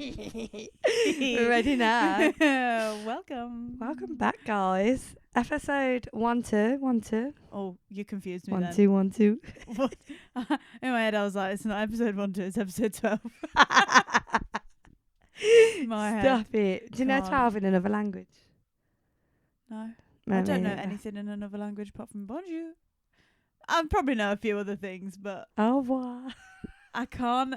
We're ready now. Welcome. Welcome back, guys. Episode 1-2. Oh, you confused me 1-2. What? In my head, I was like, it's not episode 1-2, it's episode 12. My head. Stop it. Do you know God. 12 in another language? No. No, I don't me know neither. anything in another language apart from bonjour. I probably know a few other things, but Au revoir. I can't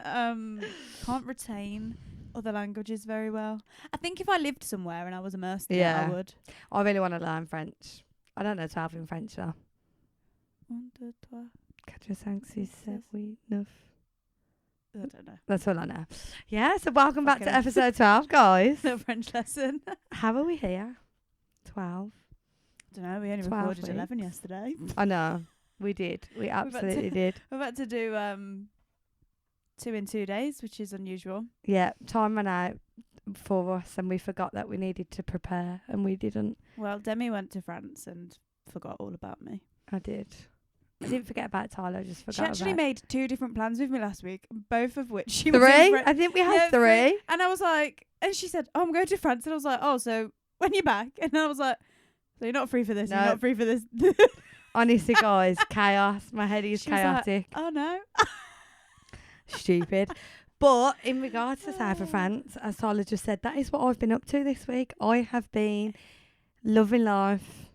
retain other languages very well. I think if I lived somewhere and I was immersed in it, I would. I really want to learn French. I don't know 12 in French, though. 1, 2, 3. 4, 5, 6, 7, 8, 9. I don't know. That's all I know. Yeah, so welcome back to Fucking- episode 12, guys. The French lesson. How are we here? 12. I don't know. We only 12 recorded 11 weeks. yesterday. I know. We did. We absolutely did. We're about to do 2 in 2 days, which is unusual. Yeah, time ran out for us and we forgot that we needed to prepare and we didn't. Well, Demi went to France and forgot all about me. I did. I didn't forget about Tyler, I just forgot She actually about made 2 different plans with me last week, both of which she was in 3? France. I think we had Yeah, 3. And I was like, and she said, oh, I'm going to France. And I was like, oh, so when you're back? And I was like, so you're not free for this, No. you're not free for this. Honestly, guys, chaos. My head is She was like, chaotic. oh, no. Stupid. But in regards to South of France, as Tyler just said, that is what I've been up to this week. I have been loving life.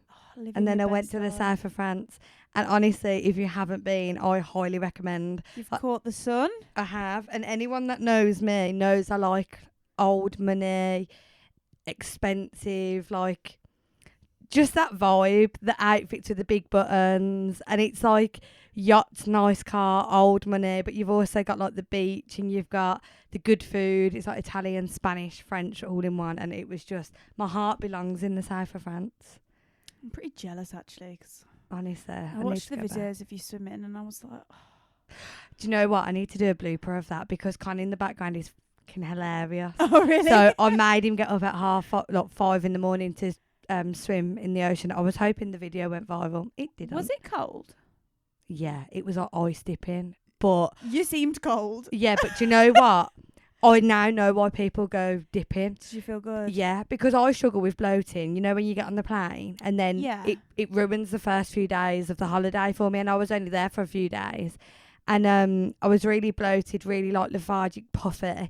And then I went to the south of France. And honestly, if you haven't been, I highly recommend. You've caught the sun. I have. And anyone that knows me knows I like old money, expensive, like just that vibe, the outfits with the big buttons. And it's like yacht, nice car, old money. But you've also got like the beach and you've got the good food. It's like Italian, Spanish, French all in one. And it was just, my heart belongs in the south of France. I'm pretty jealous, actually, 'cause Honestly, I need watched to the go back. videos of you swimming and I was like, Do you know what? I need to do a blooper of that because Connie in the background is fucking hilarious. oh, really? So I made him get up at 5 in the morning to swim in the ocean. I was hoping the video went viral. It didn't. Was it cold? Yeah, it was like ice dipping. But You seemed cold. yeah, but do you know what? I now know why people go dipping. Did you feel good? Yeah, because I struggle with bloating. You know, when you get on the plane and then Yeah. it ruins the first few days of the holiday for me. And I was only there for a few days. And I was really bloated, really like lethargic, puffy.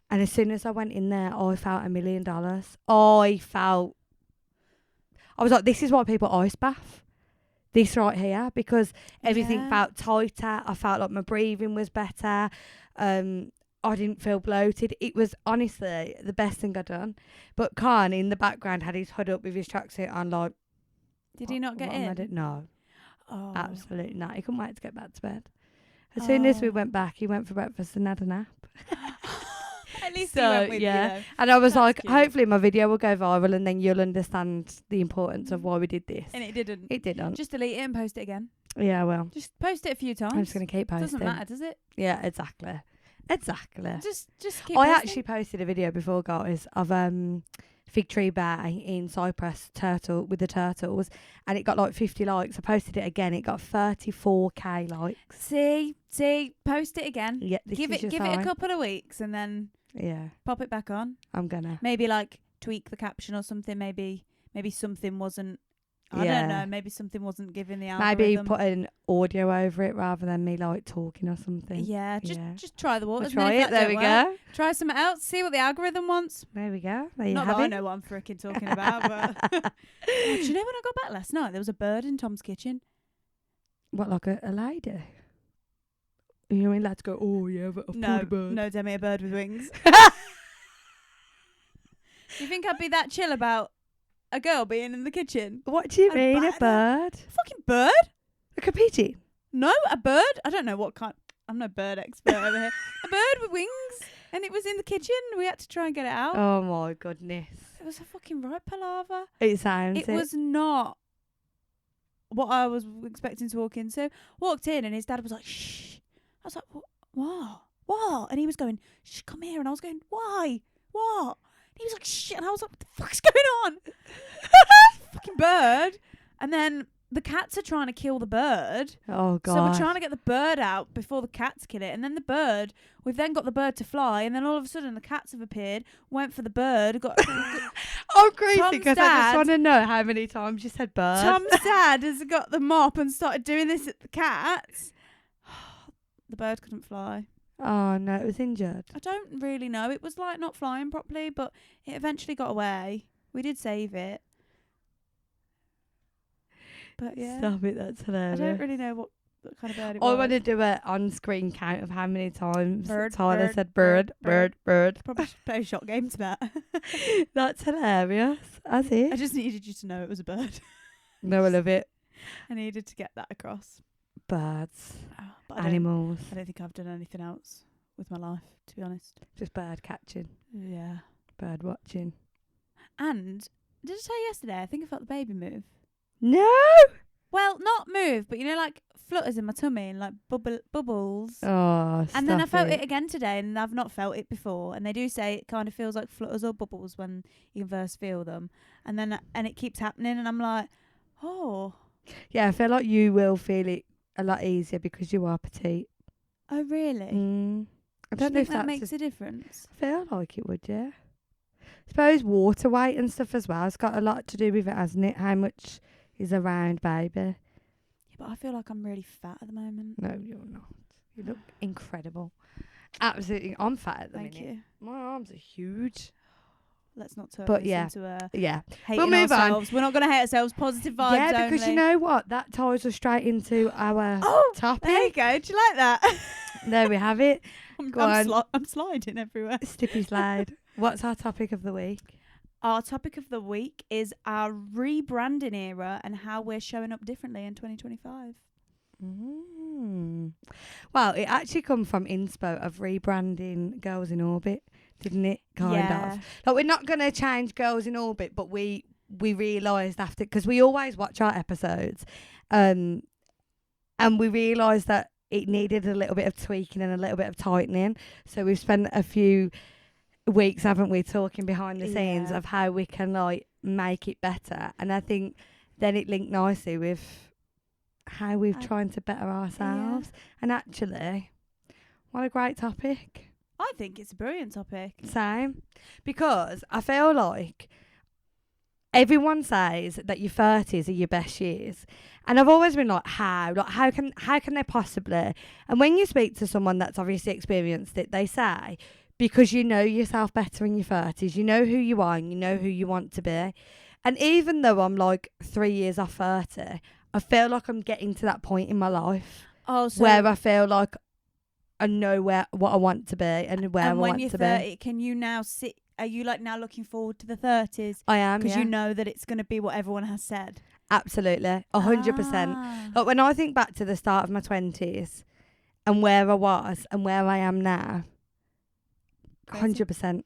And as soon as I went in there, I felt $1 million. I was like, this is why people ice bath. This right here, because everything Yeah. felt tighter. I felt like my breathing was better. I didn't feel bloated. It was honestly the best thing I'd done. But Khan in the background had his hood up with his tracksuit on, like. Did he not get what am I in? doing? No, Oh. absolutely not. He couldn't wait to get back to bed. As soon as we Oh. went back, he went for breakfast and had a nap. At least So, he went with yeah. you, And I was That's like, cute. hopefully my video will go viral and then you'll understand the importance of why we did this. though. And it didn't. It didn't. Just delete it and post it again. Yeah, well, Just post it a few times. I'm just going to keep posting. Doesn't matter, does it? Yeah, exactly. Exactly. Just keep I posting. actually posted a video before, guys, of Fig Tree Bay in Cyprus with the turtles, and it got like 50 likes. I posted it again. It got 34k likes. See, post it again. Yeah, this Give is it your a sign. couple of weeks and then Yeah, pop it back on. I'm gonna. Maybe like tweak the caption or something. Maybe something wasn't. I Yeah. don't know. Maybe something wasn't giving the Maybe algorithm. put an audio over it rather than me like talking or something. Yeah, just try the We'll waters. try and if it. that There don't we work, go. Try something else. See what the algorithm wants. There we go. There you Not have that I it. know what I'm freaking talking about, but oh, do you know when I got back last night? There was a bird in Tom's kitchen. What, like a lady? You know what I mean? Let's go. Oh yeah, but I've pulled a bird. No, Demi, a bird with wings. You think I'd be that chill about a girl being in the kitchen? What do you A mean, a bird? bird? Fucking bird? Like a pigeon? No, a bird? I don't know what kind. I'm no bird expert over here. A bird with wings, and it was in the kitchen. We had to try and get it out. Oh my goodness! It was a fucking right palaver. It sounds. It was not what I was expecting to walk into. Walked in and his dad was like, shh. I was like, what? And he was going, shh, come here. And I was going, why? What? And he was like, shh. And I was like, what the fuck's going on? Fucking bird. And then the cats are trying to kill the bird. Oh god. So we're trying to get the bird out before the cats kill it, and then we've then got the bird to fly, and then all of a sudden the cats have appeared, went for the bird, got I'm crazy Tom's because I dad- just want to know how many times you said bird. Tom's dad has got the mop and started doing this at the cats. The bird couldn't fly. Oh no, it was injured. I don't really know. It was like not flying properly, but it eventually got away. We did save it. But yeah, Stop it, that's I hilarious. don't really know what kind of bird it I was. want to do an on-screen count of how many times Bird, Tyler bird, said bird, bird. Probably should play a shot game to that. That's hilarious. As I it. just needed you to know it was a bird. No, I love it. I needed to get that across. Birds, But I animals, don't think I've done anything else with my life, to be honest. just bird catching, Yeah. bird watching. And did I tell you yesterday? I think I felt the baby move. No. Well, not move, but like flutters in my tummy and like bubbles. Oh, And then I stop felt it again today, and I've not felt it before. And they do say it kind of feels like flutters or bubbles when you first feel them, and then it keeps happening, and I'm like, oh, Yeah, I feel like you will feel it a lot easier because you are petite. oh really? I Do you don't know if think that that's makes a difference. I feel like it would, yeah. I suppose water weight and stuff as well. It's got a lot to do with it, hasn't it? How much is around baby. Yeah, but I feel like I'm really fat at the moment. No, you're not. You look incredible. Absolutely. I'm fat at the Thank minute. you. My arms are huge. Let's not turn But this yeah. into Yeah. hating move on. ourselves. We're not going to hate ourselves. Positive vibes Yeah, because only. you know what? That ties us straight into our Oh, topic. there you go. Do you like that? There we have it. Go on. I'm sliding everywhere. Stippy slide. What's our topic of the week? Our topic of the week is our rebranding era and how we're showing up differently in 2025. Well, it actually come from inspo of rebranding Girls in Orbit, didn't it? Kind of. Like, we're not going to change Girls in Orbit, but we realised after, because we always watch our episodes, and we realised that it needed a little bit of tweaking and a little bit of tightening. So we've spent a few weeks, haven't we, talking behind the scenes of how we can like make it better. And I think then it linked nicely with how we've trying to better ourselves. And actually, what a great topic. I think it's a brilliant topic. Same. Because I feel like everyone says that your 30s are your best years. And I've always been like, how? Like, how can they possibly? And when you speak to someone that's obviously experienced it, they say, because you know yourself better in your 30s, you know who you are and you know who you want to be. And even though I'm like 3 years off 30, I feel like I'm getting to that point in my life where I feel like I know what I want to be and where I want to be. And when you're 30, can you now are you like now looking forward to the 30s? I am, because you know that it's going to be what everyone has said. Absolutely, 100%. Like, when I think back to the start of my 20s and where I was and where I am now, 100%.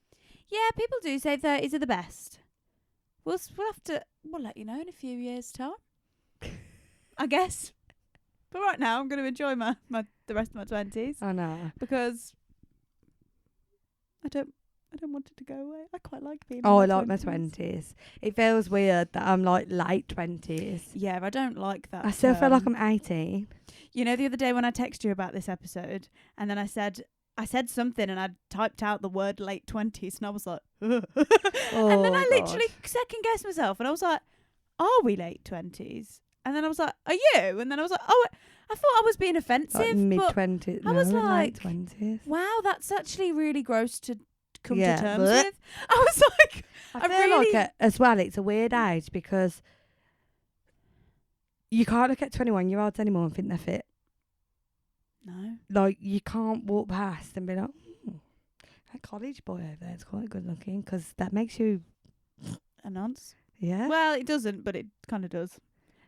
Yeah, people do say 30s are the best. We'll let you know in a few years' time, I guess. But right now, I'm going to enjoy the rest of my 20s. I know. Because I don't want it to go away. I quite like being. I like my 20s. It feels weird that I'm like late 20s. Yeah, I don't like that. I still feel like I'm 18. You know, the other day when I texted you about this episode, and then I said something, and I typed out the word late 20s, and I was like, and then I literally second guessed myself, and I was like, are we late 20s? And then I was like, are you? And then I was like, oh, I thought I was being offensive. Like mid-20s. I was like, late 20s. Wow, that's actually really gross to come Yeah. to terms with. I was like, I feel like as well, it's a weird age because you can't look at 21-year-olds anymore and think they're fit. No. Like, you can't walk past and be like, that college boy over there is quite good looking, because that makes you... A nonce. Yeah. Well, it doesn't, but it kind of does.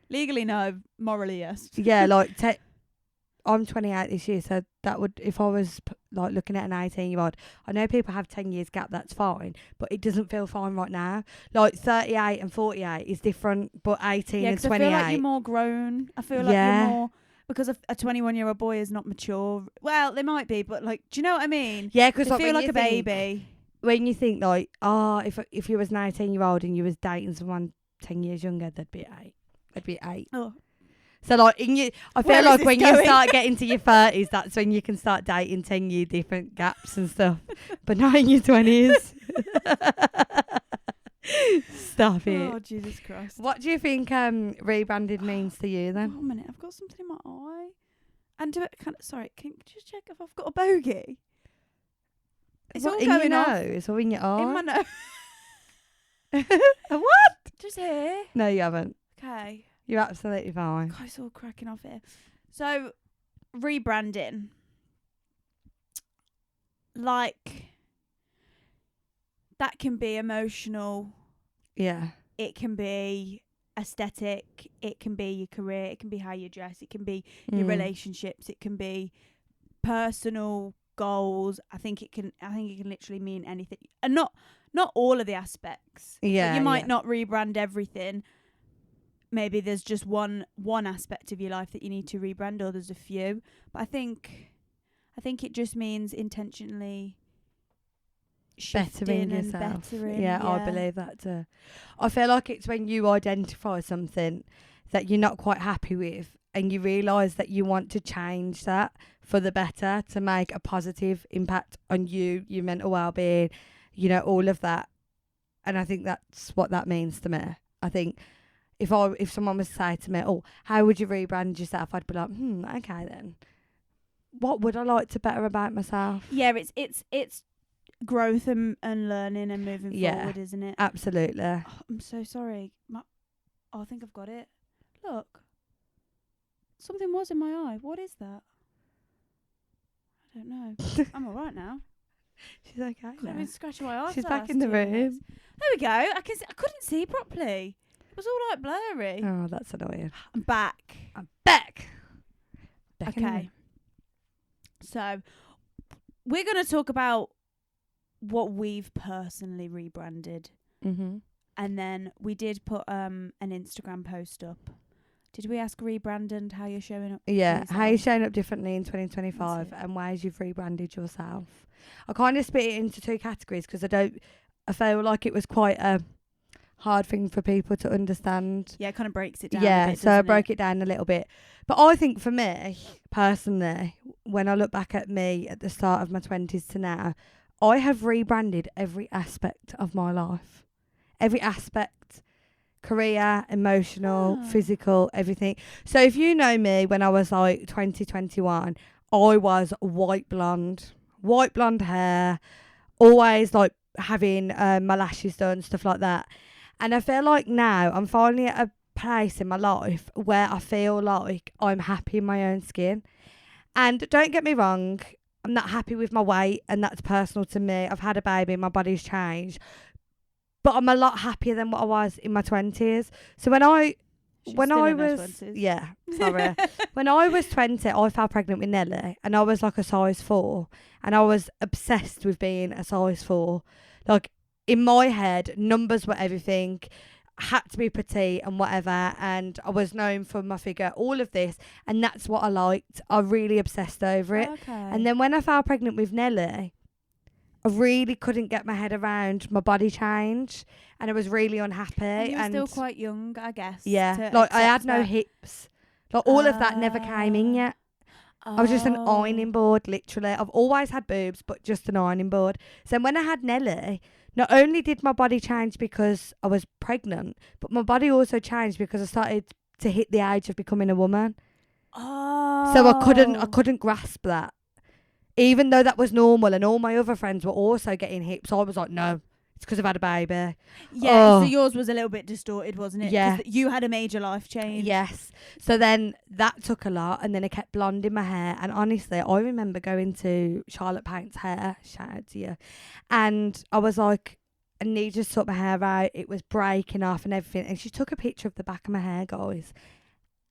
Legally, no. Morally, yes. Yeah, like, I'm 28 this year, so that would, if I was like looking at an 18-year-old, I know people have 10 years gap, that's fine, but it doesn't feel fine right now. Like 38 and 48 is different, but 18 and 28. I feel like you're more grown. I feel like you're more, because a 21-year-old boy is not mature. Well, they might be, but like, do you know what I mean? Yeah, because they like, feel like you a baby. When you think like, if you was an 18-year-old and you was dating someone 10 years younger, they'd be 8. They'd be 8. Oh, So like I feel Where is like this when you going? start getting to your 30s, that's when you can start dating 10-year different gaps and stuff. But not in your 20s. Stop it. Oh, Jesus Christ. What do you think rebranded means to you then? 1 minute, I've got something in my eye. And sorry, can you just check if I've got a bogey? It's What, all in going your off. nose or in your eye? In my nose. What? Just here. No, you haven't. Okay. You're absolutely fine. God, it's all cracking off here. So, rebranding. Like, that can be emotional. Yeah. It can be aesthetic. It can be your career. It can be how you dress. It can be your relationships. It can be personal goals. I think it can literally mean anything. And not all of the aspects. Yeah. Like, you might not rebrand everything. Maybe there's just one aspect of your life that you need to rebrand, or there's a few. But I think it just means intentionally bettering shifting and yourself. bettering. Yeah, I believe that too. I feel like it's when you identify something that you're not quite happy with and you realise that you want to change that for the better, to make a positive impact on you, your mental well-being, all of that. And I think that's what that means to me. I think if someone was to say to me, oh, how would you rebrand yourself? I'd be like, okay then. What would I like to better about myself? Yeah, it's growth and learning and moving forward, isn't it? Absolutely. Oh, I'm so sorry. I think I've got it. Look. Something was in my eye. What is that? I don't know. I'm all right now. She's okay now. I've been scratching my eye. She's for back last in the 2 room. minutes. There we go. I couldn't see properly. It was all like blurry. Oh, that's annoying. I'm back. I'm back. Back in the Okay. room. So, we're going to talk about what we've personally rebranded. Mm-hmm. And then we did put an Instagram post up. Did we ask Rebranding how you're showing up? Yeah, yourself? how you showing up differently in 2025 That's it. and ways you've rebranded yourself. I kind of split it into two categories because I feel like it was quite a hard thing for people to understand. Yeah, it kind of breaks it down. Yeah, a bit, so I doesn't broke it down a little bit. But I think for me, personally, when I look back at me at the start of my 20s to now, I have rebranded every aspect of my life. Every aspect. Career, emotional, physical, everything. So if you know me when I was like 21, I was white blonde hair, always like having my lashes done, stuff like that. And I feel like now I'm finally at a place in my life where I feel like I'm happy in my own skin. And don't get me wrong, I'm not happy with my weight, and that's personal to me. I've had a baby, my body's changed. But I'm a lot happier than what I was in my 20s. So when I was 20s. yeah, sorry. When I was 20, I fell pregnant with Nelly, and I was like a size 4, and I was obsessed with being a size 4. Like in my head, numbers were everything. Had to be petite and whatever, and I was known for my figure, all of this, and that's what I liked. I really obsessed over it. Okay. And then when I fell pregnant with Nelly, I really couldn't get my head around my body change, and I was really unhappy. And you were and still quite young, I guess. yeah, to like I had accept no that. hips. Like all of that never came in yet. I was just an ironing board, literally. I've always had boobs, but just an ironing board. So when I had Nelly, not only did my body change because I was pregnant, but my body also changed because I started to hit the age of becoming a woman. Oh. So I couldn't grasp that. Even though that was normal and all my other friends were also getting hips, I was like, no, it's because I've had a baby. Yeah, Oh. so yours was a little bit distorted, wasn't it? 'Cause Yeah. You had a major life change. Yes. So then that took a lot, and then I kept blonding my hair. And honestly, I remember going to Charlotte Paint's hair, shout out to you, and I was like, I need to sort my hair out. It was breaking off and everything. And she took a picture of the back of my hair, guys,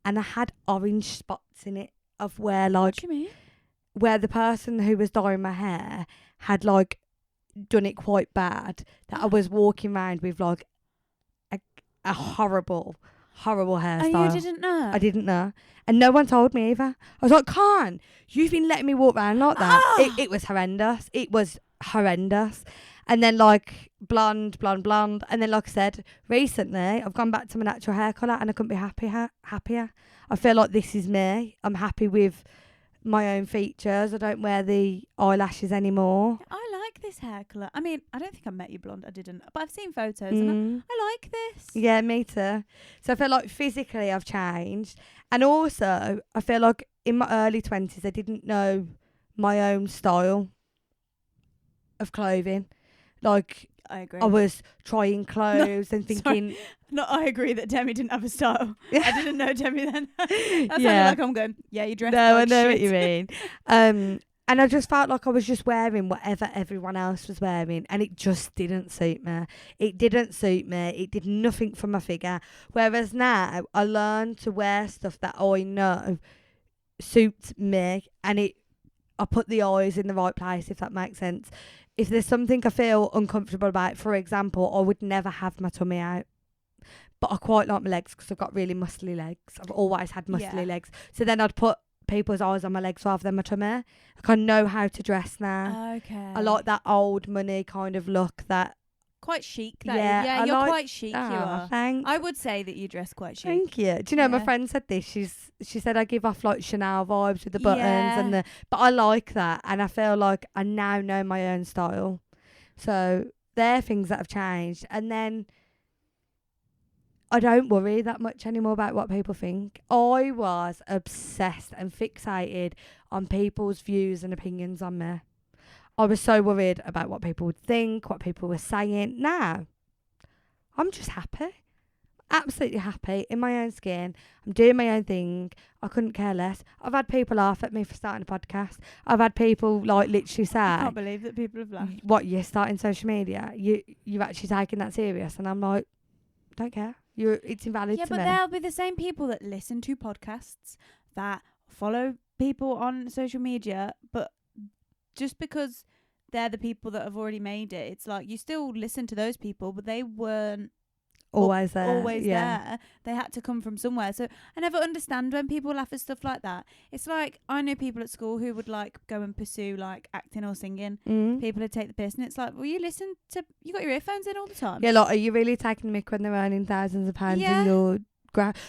and I had orange spots in it of where What like do you mean? where the person who was dyeing my hair had like done it quite bad, that I was walking around with like a horrible hairstyle. And you didn't know? I didn't know. And no one told me either. I was like, Khan, you've been letting me walk around like that. Ah! It was horrendous. It was horrendous. And then like blonde. And then like I said, recently I've gone back to my natural hair colour and I couldn't be happier. I feel like this is me. I'm happy with my own features. I don't wear the eyelashes anymore. I like this hair colour. I mean, I don't think I met you blonde. I didn't. But I've seen photos and I like this. Yeah, me too. So I feel like physically I've changed. And also, I feel like in my early 20s, I didn't know my own style of clothing. Like, I agree. I was trying clothes and thinking... No, I agree that Demi didn't have a style. I didn't know Demi then. That sounded like I'm going, yeah, you dressed No, like I know shit. what you mean. And I just felt like I was just wearing whatever everyone else was wearing, and it just didn't suit me. It didn't suit me. It did nothing for my figure. Whereas now, I learned to wear stuff that I know suits me, and I put the eyes in the right place, if that makes sense. If there's something I feel uncomfortable about, for example, I would never have my tummy out. But I quite like my legs because I've got really muscly legs. I've always had muscly legs. So then I'd put people's eyes on my legs rather than my tummy. Like, I know how to dress now. Okay. I like that old money kind of look. That quite chic. That yeah, is. Yeah, I you're like, quite chic. You are. Thanks. I would say that you dress quite chic. Thank you. Do you know my Yeah. friend said this? She said I give off like Chanel vibes with the buttons Yeah. and but I like that, and I feel like I now know my own style. So they're things that have changed, and then I don't worry that much anymore about what people think. I was obsessed and fixated on people's views and opinions on me. I was so worried about what people would think, what people were saying. Now, I'm just happy. Absolutely happy in my own skin. I'm doing my own thing. I couldn't care less. I've had people laugh at me for starting a podcast. I've had people like literally say, I can't believe that people have laughed. "What, you're starting social media? You're actually taking that serious?" And I'm like, don't care. It's invalid Yeah, to but me. they'll be the same people that listen to podcasts, that follow people on social media, but just because they're the people that have already made it, it's like you still listen to those people, but they weren't Always there. always there. They had to come from somewhere. So I never understand when people laugh at stuff like that. It's like, I know people at school who would like go and pursue like acting or singing. People would take the piss, and it's like, well, you got your earphones in all the time. Yeah, like, are you really taking the mick when they're earning thousands of pounds Yeah. in your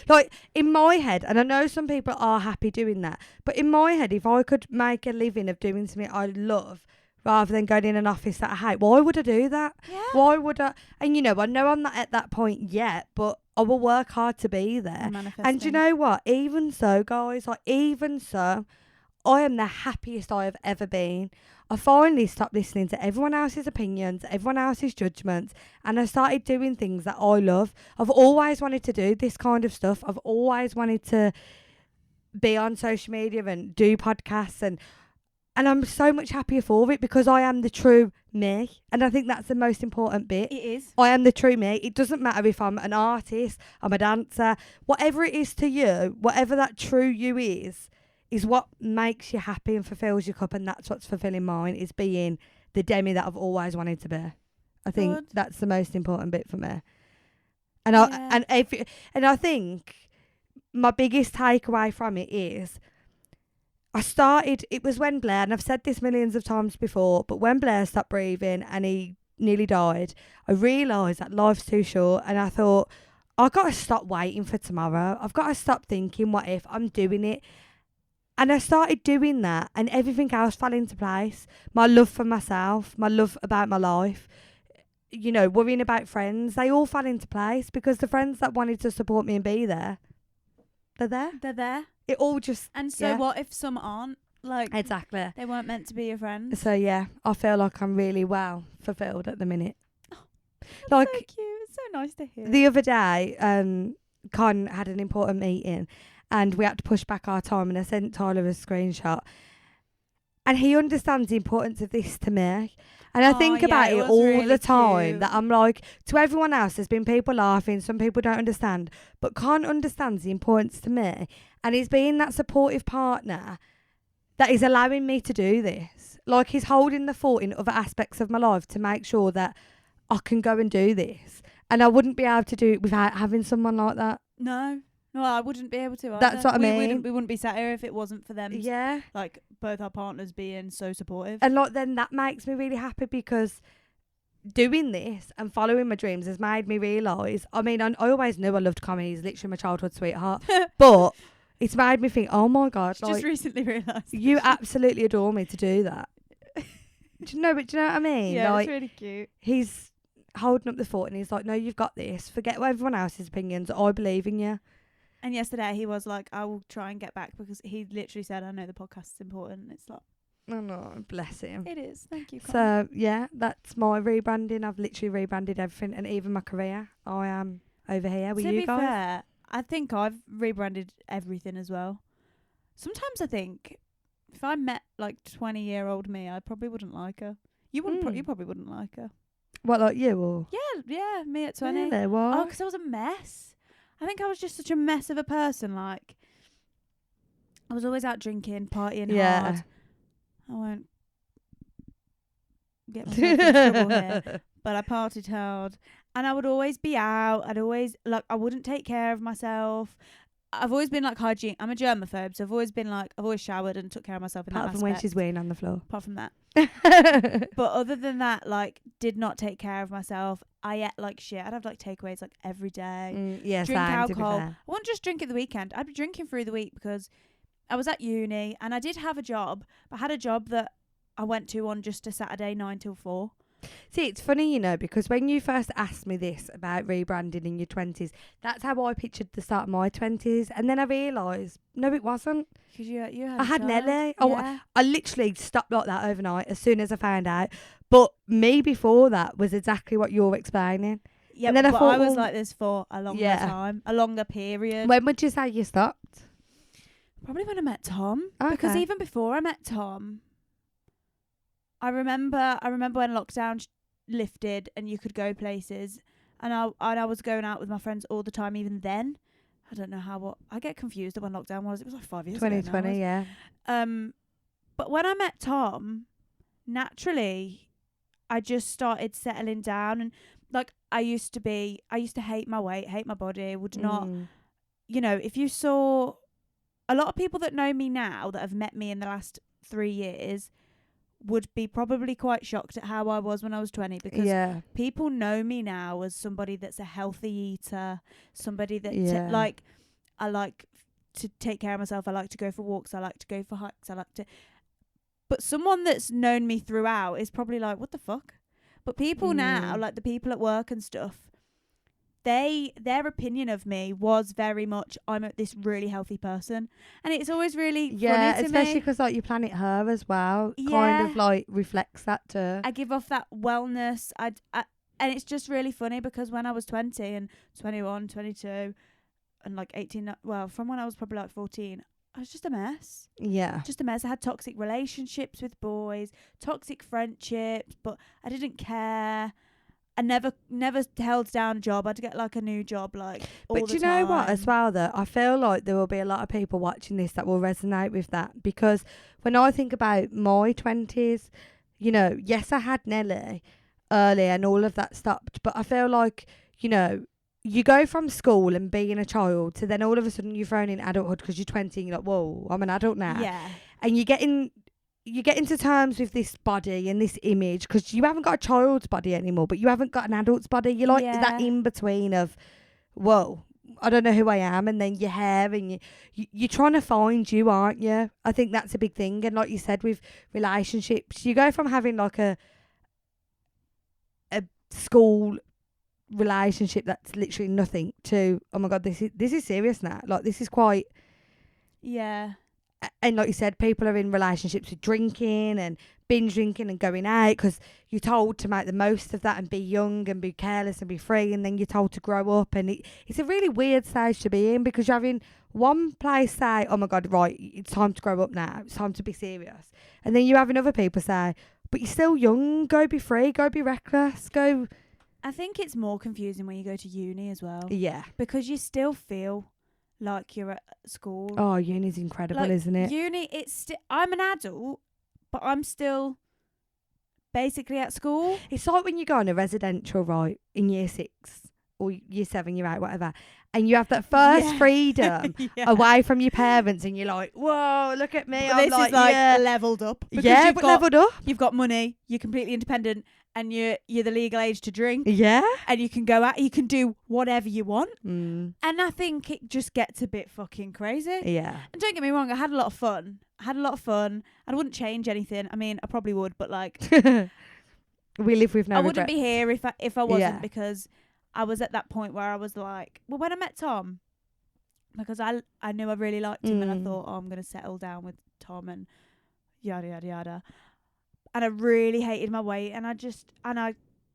like, in my head, and I know some people are happy doing that, but in my head, if I could make a living of doing something I love rather than going in an office that I hate, why would I do that? Yeah. Why would I? And I know I'm not at that point yet, but I will work hard to be there. And do you know what? Even so, guys, like, even so, I am the happiest I have ever been. I finally stopped listening to everyone else's opinions, everyone else's judgments, and I started doing things that I love. I've always wanted to do this kind of stuff. I've always wanted to be on social media and do podcasts, and I'm so much happier for it because I am the true me. And I think that's the most important bit. It is. I am the true me. It doesn't matter if I'm an artist, I'm a dancer, whatever it is to you, whatever that true you is what makes you happy and fulfills your cup. And that's what's fulfilling mine, is being the Demi that I've always wanted to be. I think Good. that's the most important bit for me. And Yeah. I think my biggest takeaway from it is, it was when Blair, and I've said this millions of times before, but when Blair stopped breathing and he nearly died, I realised that life's too short, and I thought, I've got to stop waiting for tomorrow. I've got to stop thinking, what if? I'm doing it. And I started doing that, and everything else fell into place. My love for myself, my love about my life, worrying about friends, they all fell into place because the friends that wanted to support me and be there, they're there. They're there. It all just... And so what if some aren't? Like, Exactly. they weren't meant to be your friends. So yeah, I feel like I'm really well fulfilled at the minute. That's Like, so cute. It's so nice to hear. the other day, Con had an important meeting and we had to push back our time, and I sent Tyler a screenshot. And he understands the importance of this to me. And I think about it all really the time, cute. that I'm like, to everyone else, there's been people laughing, some people don't understand, but Con understands the importance to me. And he's being that supportive partner that is allowing me to do this. Like, he's holding the fort in other aspects of my life to make sure that I can go and do this. And I wouldn't be able to do it without having someone like that. No, I wouldn't be able to either. That's what I mean. We wouldn't be sat here if it wasn't for them. Yeah. Like, both our partners being so supportive. And like, then that makes me really happy because doing this and following my dreams has made me realise, I mean, I always knew I loved comedy. It's literally my childhood sweetheart. But it's made me think, oh my God, Just recently realised. you absolutely adore me to do that. Do you know what I mean? Yeah, like, it's really cute. he's holding up the fort and he's like, no, you've got this. Forget what everyone else's opinions. I believe in you. And yesterday he was like, I will try and get back, because he literally said, I know the podcast is important. And it's like, Oh no, bless him. it is. Thank you, Colin. So yeah, that's my rebranding. I've literally rebranded everything, and even my career. I am over here with to you be guys. fair, I think I've rebranded everything as well. Sometimes I think if I met like 20-year-old me, I probably wouldn't like her. You wouldn't. You probably wouldn't like her. What, like you or? Yeah, me at 20. Really? What? Oh, because I was a mess. I think I was just such a mess of a person. Like, I was always out drinking, partying hard. I won't get myself in trouble here, but I partied hard, and I would always be out. I'd always, like, I wouldn't take care of myself. I've always been like hygiene. I'm a germaphobe, so I've always been like, I've always showered and took care of myself in Apart that from when aspect. she's weighing on the floor. Apart from that. But other than that, like, did not take care of myself. I ate like shit. I'd have like takeaways like every day. Yeah, Drink same, alcohol. to be fair. I wouldn't just drink at the weekend. I'd be drinking through the week, because I was at uni and I did have a job. But I had a job that I went to on just a Saturday, 9 till 4. See, it's funny, you know, because when you first asked me this about rebranding in your 20s, that's how I pictured the start of my 20s. And then I realised, no, it wasn't. Because you had I a had child. Nelly. Yeah. I literally stopped like that overnight as soon as I found out. But me before that was exactly what you're explaining. Yeah, and then I but thought, I was well, like this for a longer yeah. time, a longer period. When would you say you stopped? Probably when I met Tom. Because Okay. even before I met Tom, I remember when lockdown lifted and you could go places, and I was going out with my friends all the time. Even then, I don't know how. I get confused of when lockdown was. It was like 5 years ago. 2020, yeah. But when I met Tom, naturally, I just started settling down, and like I used to hate my weight, hate my body, would not, you know, if you saw a lot of people that know me now that have met me in the last 3 years would be probably quite shocked at how I was when I was 20, because people know me now as somebody that's a healthy eater, somebody that like, I like to take care of myself, I like to go for walks, I like to go for hikes, but someone that's known me throughout is probably like, what the fuck? But people now, like the people at work and stuff, their opinion of me was very much, I'm this really healthy person, and it's always really funny to especially me. because like your Planet Her as well kind Yeah. of like reflects that too. I give off that wellness. And it's just really funny, because when I was 20 and 21, 22 and like 18, well, from when I was probably like 14, I was just a mess. Yeah. Just a mess. I had toxic relationships with boys, toxic friendships, but I didn't care. I never held down a job. I'd get like a new job like all the time. But you know what as well, though? I feel like there will be a lot of people watching this that will resonate with that, because when I think about my 20s, you know, yes, I had Nelly early and all of that stopped, but I feel like, you know, you go from school and being a child to then all of a sudden you're thrown in adulthood because you're 20 and you're like, whoa, I'm an adult now. Yeah. And you get into terms with this body and this image, because you haven't got a child's body anymore, but you haven't got an adult's body. You're like that in between of, whoa, I don't know who I am, and then your hair, and you're trying to find you, aren't you? I think that's a big thing. And like you said, with relationships, you go from having like a school relationship that's literally nothing to, oh my God, this is serious now. Like, this is quite. Yeah. And like you said, people are in relationships with drinking and binge drinking and going out because you're told to make the most of that and be young and be careless and be free, and then you're told to grow up, and it's a really weird stage to be in, because you're having one place say, oh my God, right, it's time to grow up now, it's time to be serious, and then you're having other people say, but you're still young, go be free, go be reckless, go. I think it's more confusing when you go to uni as well. Yeah. Because you still feel like you're at school. Oh, uni's incredible, like, isn't it? Uni, I'm an adult, but I'm still basically at school. It's like when you go on a residential, right, in year 6, or year 7, year 8, whatever, and you have that first freedom away from your parents, and you're like, whoa, look at me. But I'm this like, is like yeah, leveled up. Because yeah, but leveled up. You've got money. You're completely independent, and you're the legal age to drink. Yeah, And you can go out. You can do whatever you want. mm. And I think it just gets a bit fucking crazy. Yeah. And don't get me wrong, I had a lot of fun. I wouldn't change anything. I mean, I probably would, but like, We live with no I wouldn't regrets. be here if I wasn't, Yeah. because I was at that point where I was like, well, when I met Tom, because I knew I really liked him, and I thought, oh, I'm gonna settle down with Tom and yada yada yada. And I really hated my weight, and I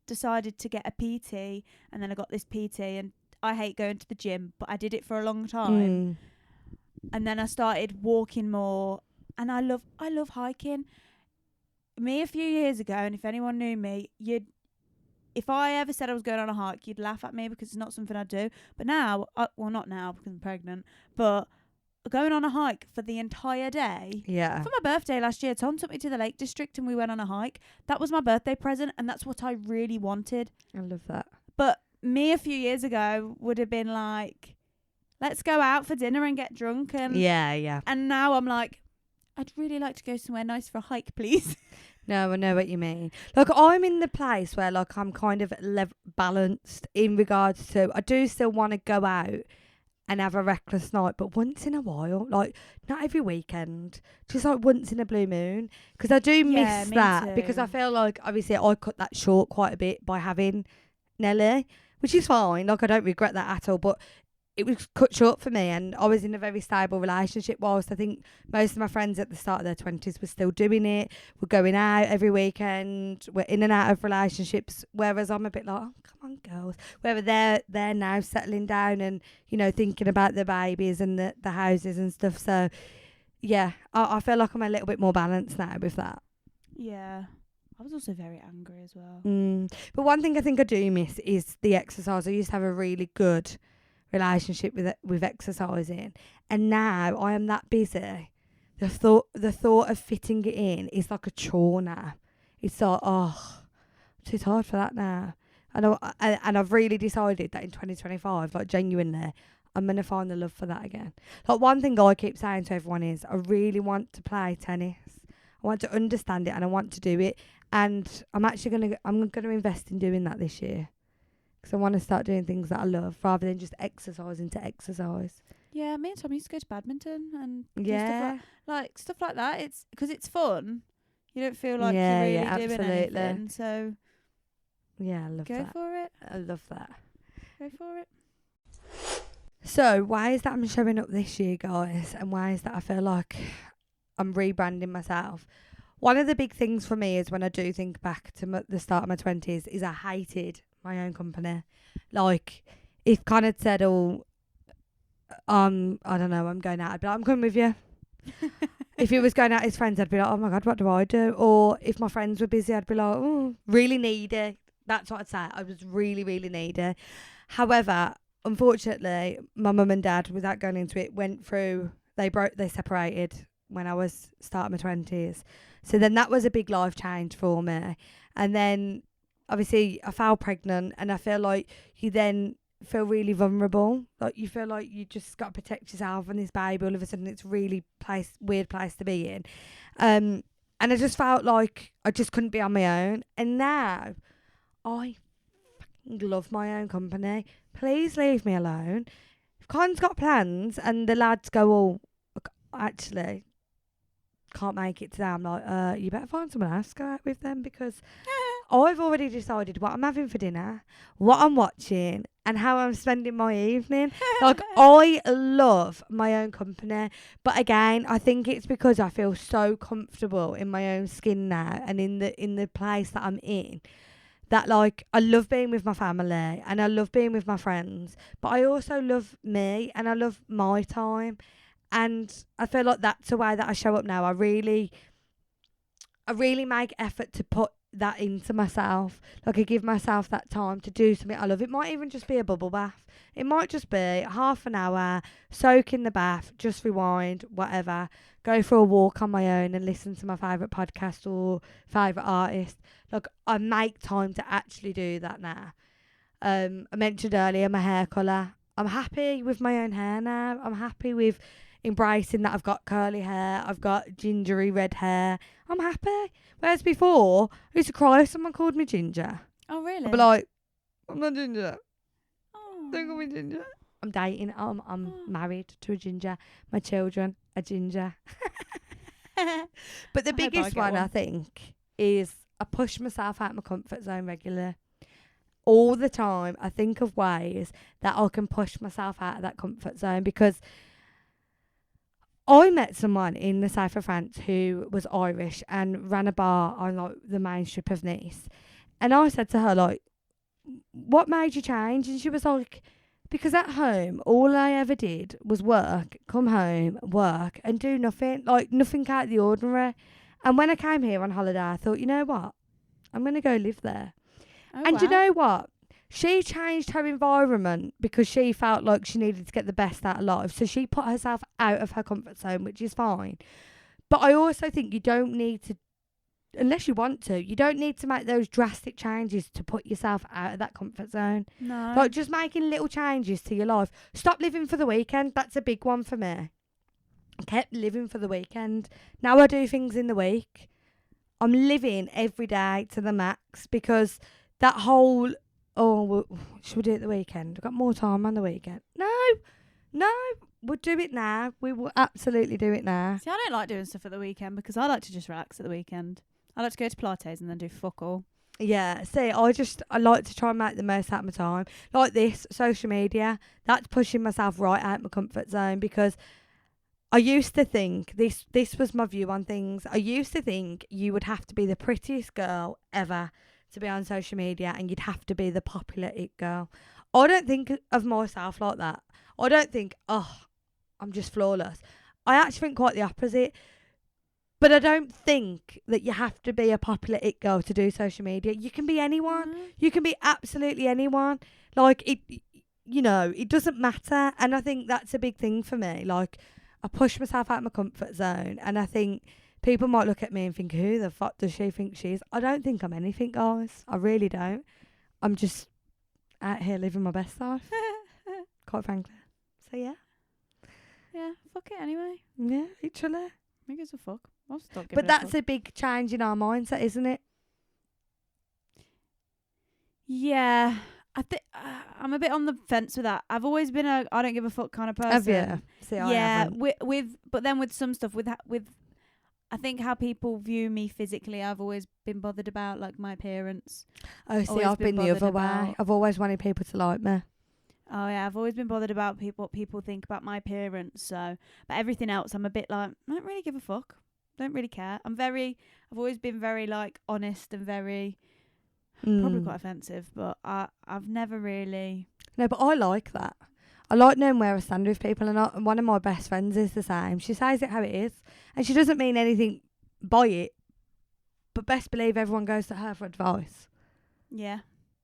decided to get a PT, and then I got this PT, and I hate going to the gym, but I did it for a long time. And then I started walking more, and I love hiking. Me a few years ago, and if anyone knew me, if I ever said I was going on a hike, you'd laugh at me because it's not something I do. But now, well, not now because I'm pregnant, but going on a hike for the entire day. Yeah. For my birthday last year, Tom took me to the Lake District and we went on a hike. That was my birthday present, and that's what I really wanted. I love that. But me a few years ago would have been like, let's go out for dinner and get drunk. And Yeah. And now I'm like, I'd really like to go somewhere nice for a hike, please. No, I know what you mean. Like, I'm in the place where, like, I'm kind of balanced in regards to, I do still want to go out and have a reckless night, but once in a while, like, not every weekend, just like once in a blue moon. Because I do miss me that, too. because I feel like, obviously, I cut that short quite a bit by having Nelly, which is fine. Like, I don't regret that at all, but it was cut short for me, and I was in a very stable relationship, whilst I think most of my friends at the start of their 20s were still doing it. We're going out every weekend. We're in and out of relationships, whereas I'm a bit like, oh, come on, girls. Whether they're now settling down and, you know, thinking about their babies and the houses and stuff. So, yeah, I feel like I'm a little bit more balanced now with that. Yeah. I was also very angry as well. But one thing I think I do miss is the exercise. I used to have a really good relationship with exercising, and now I am that busy. The thought of fitting it in is like a chore now. It's like, oh, I'm too tired for that now. And I've really decided that in 2025, like, genuinely, I'm gonna find the love for that again. Like, one thing I keep saying to everyone is, I really want to play tennis. I want to understand it, and I want to do it. And I'm gonna invest in doing that this year. Because I want to start doing things that I love rather than just exercising to exercise. Yeah, me and Tom used to go to badminton and do Yeah. stuff like that. It's because it's fun. You don't feel like Yeah, you're really yeah, doing absolutely. anything. So Yeah, I love go that. for it. I love that. Go for it. So, why is that I'm showing up this year, guys? And why is that I feel like I'm rebranding myself? One of the big things for me is when I do think back to the start of my 20s is I hated my own company. Like, if Con had said, oh, I don't know, I'm going out, I'd be like, I'm coming with you. If he was going out with his friends, I'd be like, oh my God, what do I do? Or if my friends were busy, I'd be like, oh, really needy. That's what I'd say. I was really, really needy. However, unfortunately, my mum and dad, without going into it, they separated when I was starting my 20s. So then that was a big life change for me. And then obviously I fell pregnant, and I feel like you then feel really vulnerable. Like, you feel like you just got to protect yourself and this baby. All of a sudden it's really weird place to be in. And I just felt like I just couldn't be on my own. And now I fucking love my own company. Please leave me alone. If Con's got plans and the lads go, oh, actually can't make it today, I'm like, you better find someone else to go out with them, because I've already decided what I'm having for dinner, what I'm watching, and how I'm spending my evening. Like, I love my own company. But again, I think it's because I feel so comfortable in my own skin now, and in the place that I'm in, that, like, I love being with my family and I love being with my friends, but I also love me and I love my time. And I feel like that's the way that I show up now. I really make effort to put that into myself. Like, I give myself that time to do something I love. It might even just be a bubble bath. It might just be half an hour, soak in the bath, just rewind, whatever. Go for a walk on my own and listen to my favourite podcast or favourite artist. Like, I make time to actually do that now. I mentioned earlier my hair colour. I'm happy with my own hair now. I'm happy with embracing that I've got curly hair. I've got gingery red hair. I'm happy. Whereas before, I used to cry if someone called me Ginger. Oh, really? I'd be like, I'm not Ginger. Oh. Don't call me Ginger. I'm dating. I'm Oh. married to a ginger. My children are ginger. But the I hope I biggest get one, I one. think, is I push myself out of my comfort zone regularly. All the time, I think of ways that I can push myself out of that comfort zone, because I met someone in the south of France who was Irish and ran a bar on like the main strip of Nice. And I said to her, like, what made you change? And she was like, because at home, all I ever did was work, come home, work, and do nothing, like nothing out of the ordinary. And when I came here on holiday, I thought, you know what? I'm going to go live there. Oh, And wow. you know what? She changed her environment because she felt like she needed to get the best out of life. So she put herself out of her comfort zone, which is fine. But I also think you don't need to, unless you want to, you don't need to make those drastic changes to put yourself out of that comfort zone. No. Like just making little changes to your life. Stop living for the weekend. That's a big one for me. I kept living for the weekend. Now I do things in the week. I'm living every day to the max, because that whole, should we do it the weekend? I've got more time on the weekend. No, we'll do it now. We will absolutely do it now. See, I don't like doing stuff at the weekend because I like to just relax at the weekend. I like to go to Pilates and then do fuck all. Yeah, see, I like to try and make the most out of my time. Like this, social media, that's pushing myself right out of my comfort zone, because I used to think, this was my view on things, I used to think you would have to be the prettiest girl ever to be on social media, and you'd have to be the popular it girl. I don't think of myself like that. I don't think, I'm just flawless. I actually think quite the opposite. But I don't think that you have to be a popular it girl to do social media. You can be anyone. You can be absolutely anyone. Like, it doesn't matter. And I think that's a big thing for me. Like, I push myself out of my comfort zone. And I think people might look at me and think, who the fuck does she think she is? I don't think I'm anything, guys. I really don't. I'm just out here living my best life, quite frankly. So, yeah. Yeah, fuck it anyway. Yeah, literally. Who gives a fuck? I'll stop giving But a that's fuck. a big change in our mindset, isn't it? Yeah. I'm a bit on the fence with that. I've always been a I don't give a fuck kind of person. Have you? See, I Yeah, haven't. but then with some stuff with I think how people view me physically, I've always been bothered about, like my appearance. Oh, see, always I've been been the other bothered way. about- I've always wanted people to like me. Oh yeah, I've always been bothered about what people think about my appearance. So, but everything else, I'm a bit like, I don't really give a fuck. Don't really care. I've always been very like honest and very probably quite offensive, but I've never really. No, but I like that. I like knowing where I stand with people, and one of my best friends is the same. She says it how it is, and she doesn't mean anything by it, but best believe everyone goes to her for advice, Yeah,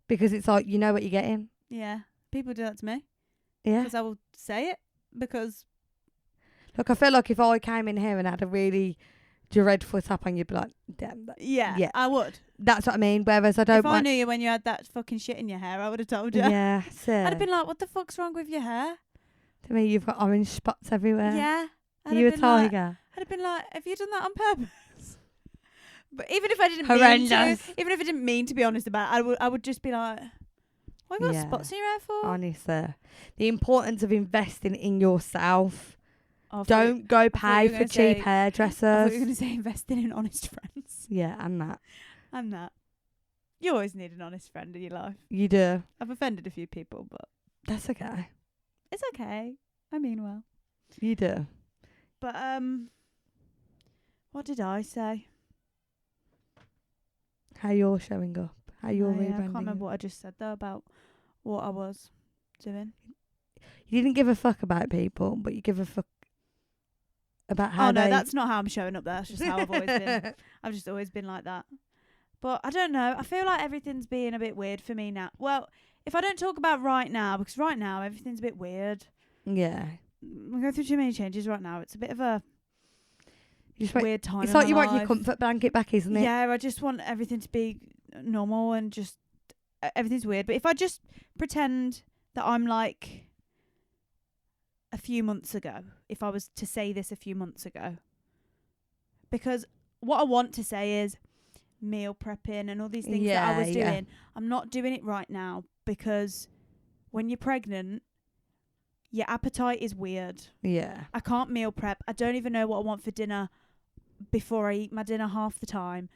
because it's like, you know what you're getting. yeah. People do that to me Yeah. because I will say it because Look, I feel like if I came in here and had a really dreadful tap on, you'd be like, damn, yeah, I would. that's what I mean. Whereas I don't If I want. knew you when you had that fucking shit in your hair, I would have told you. Yeah, so I'd have been like, "What the fuck's wrong with your hair?" to me, you've got orange spots everywhere. Yeah. Are you a tiger? I'd have been like, "Have you done that on purpose?" But even if I didn't Horrendous. even if I didn't mean to be honest about it, I would just be like, "Why you got Yeah. spots in your hair for?" Honestly, the importance of investing in yourself. Oh, I thought Don't go you pay were for gonna cheap say- I thought you were hairdressers. going to say investing in honest friends. Yeah, and that. I'm that. You always need an honest friend in your life. You do. I've offended a few people, but That's okay. it's okay. I mean well. You do. But what did I say? How you're showing up. How you're Oh, yeah, I rebranding. can't remember what I just said though about what I was doing. You didn't give a fuck about people, but you give a fuck about how Oh no, they... that's not how I'm showing up there. That's just how I've always been. I've just always been like that. But I don't know. I feel like everything's being a bit weird for me now. Well, if I don't talk about right now, because right now everything's a bit weird. Yeah. We're going through too many changes right now. It's a bit of a You just want, weird time. it's in like my you want your life. comfort blanket back, isn't it? Yeah, I just want everything to be normal and just everything's weird. But if I just pretend that I'm like a few months ago, if I was to say this a few months ago, because what I want to say is meal prepping and all these things that I was doing, I'm not doing it right now because when you're pregnant, your appetite is weird. Yeah. I can't meal prep. I don't even know what I want for dinner before I eat my dinner half the time.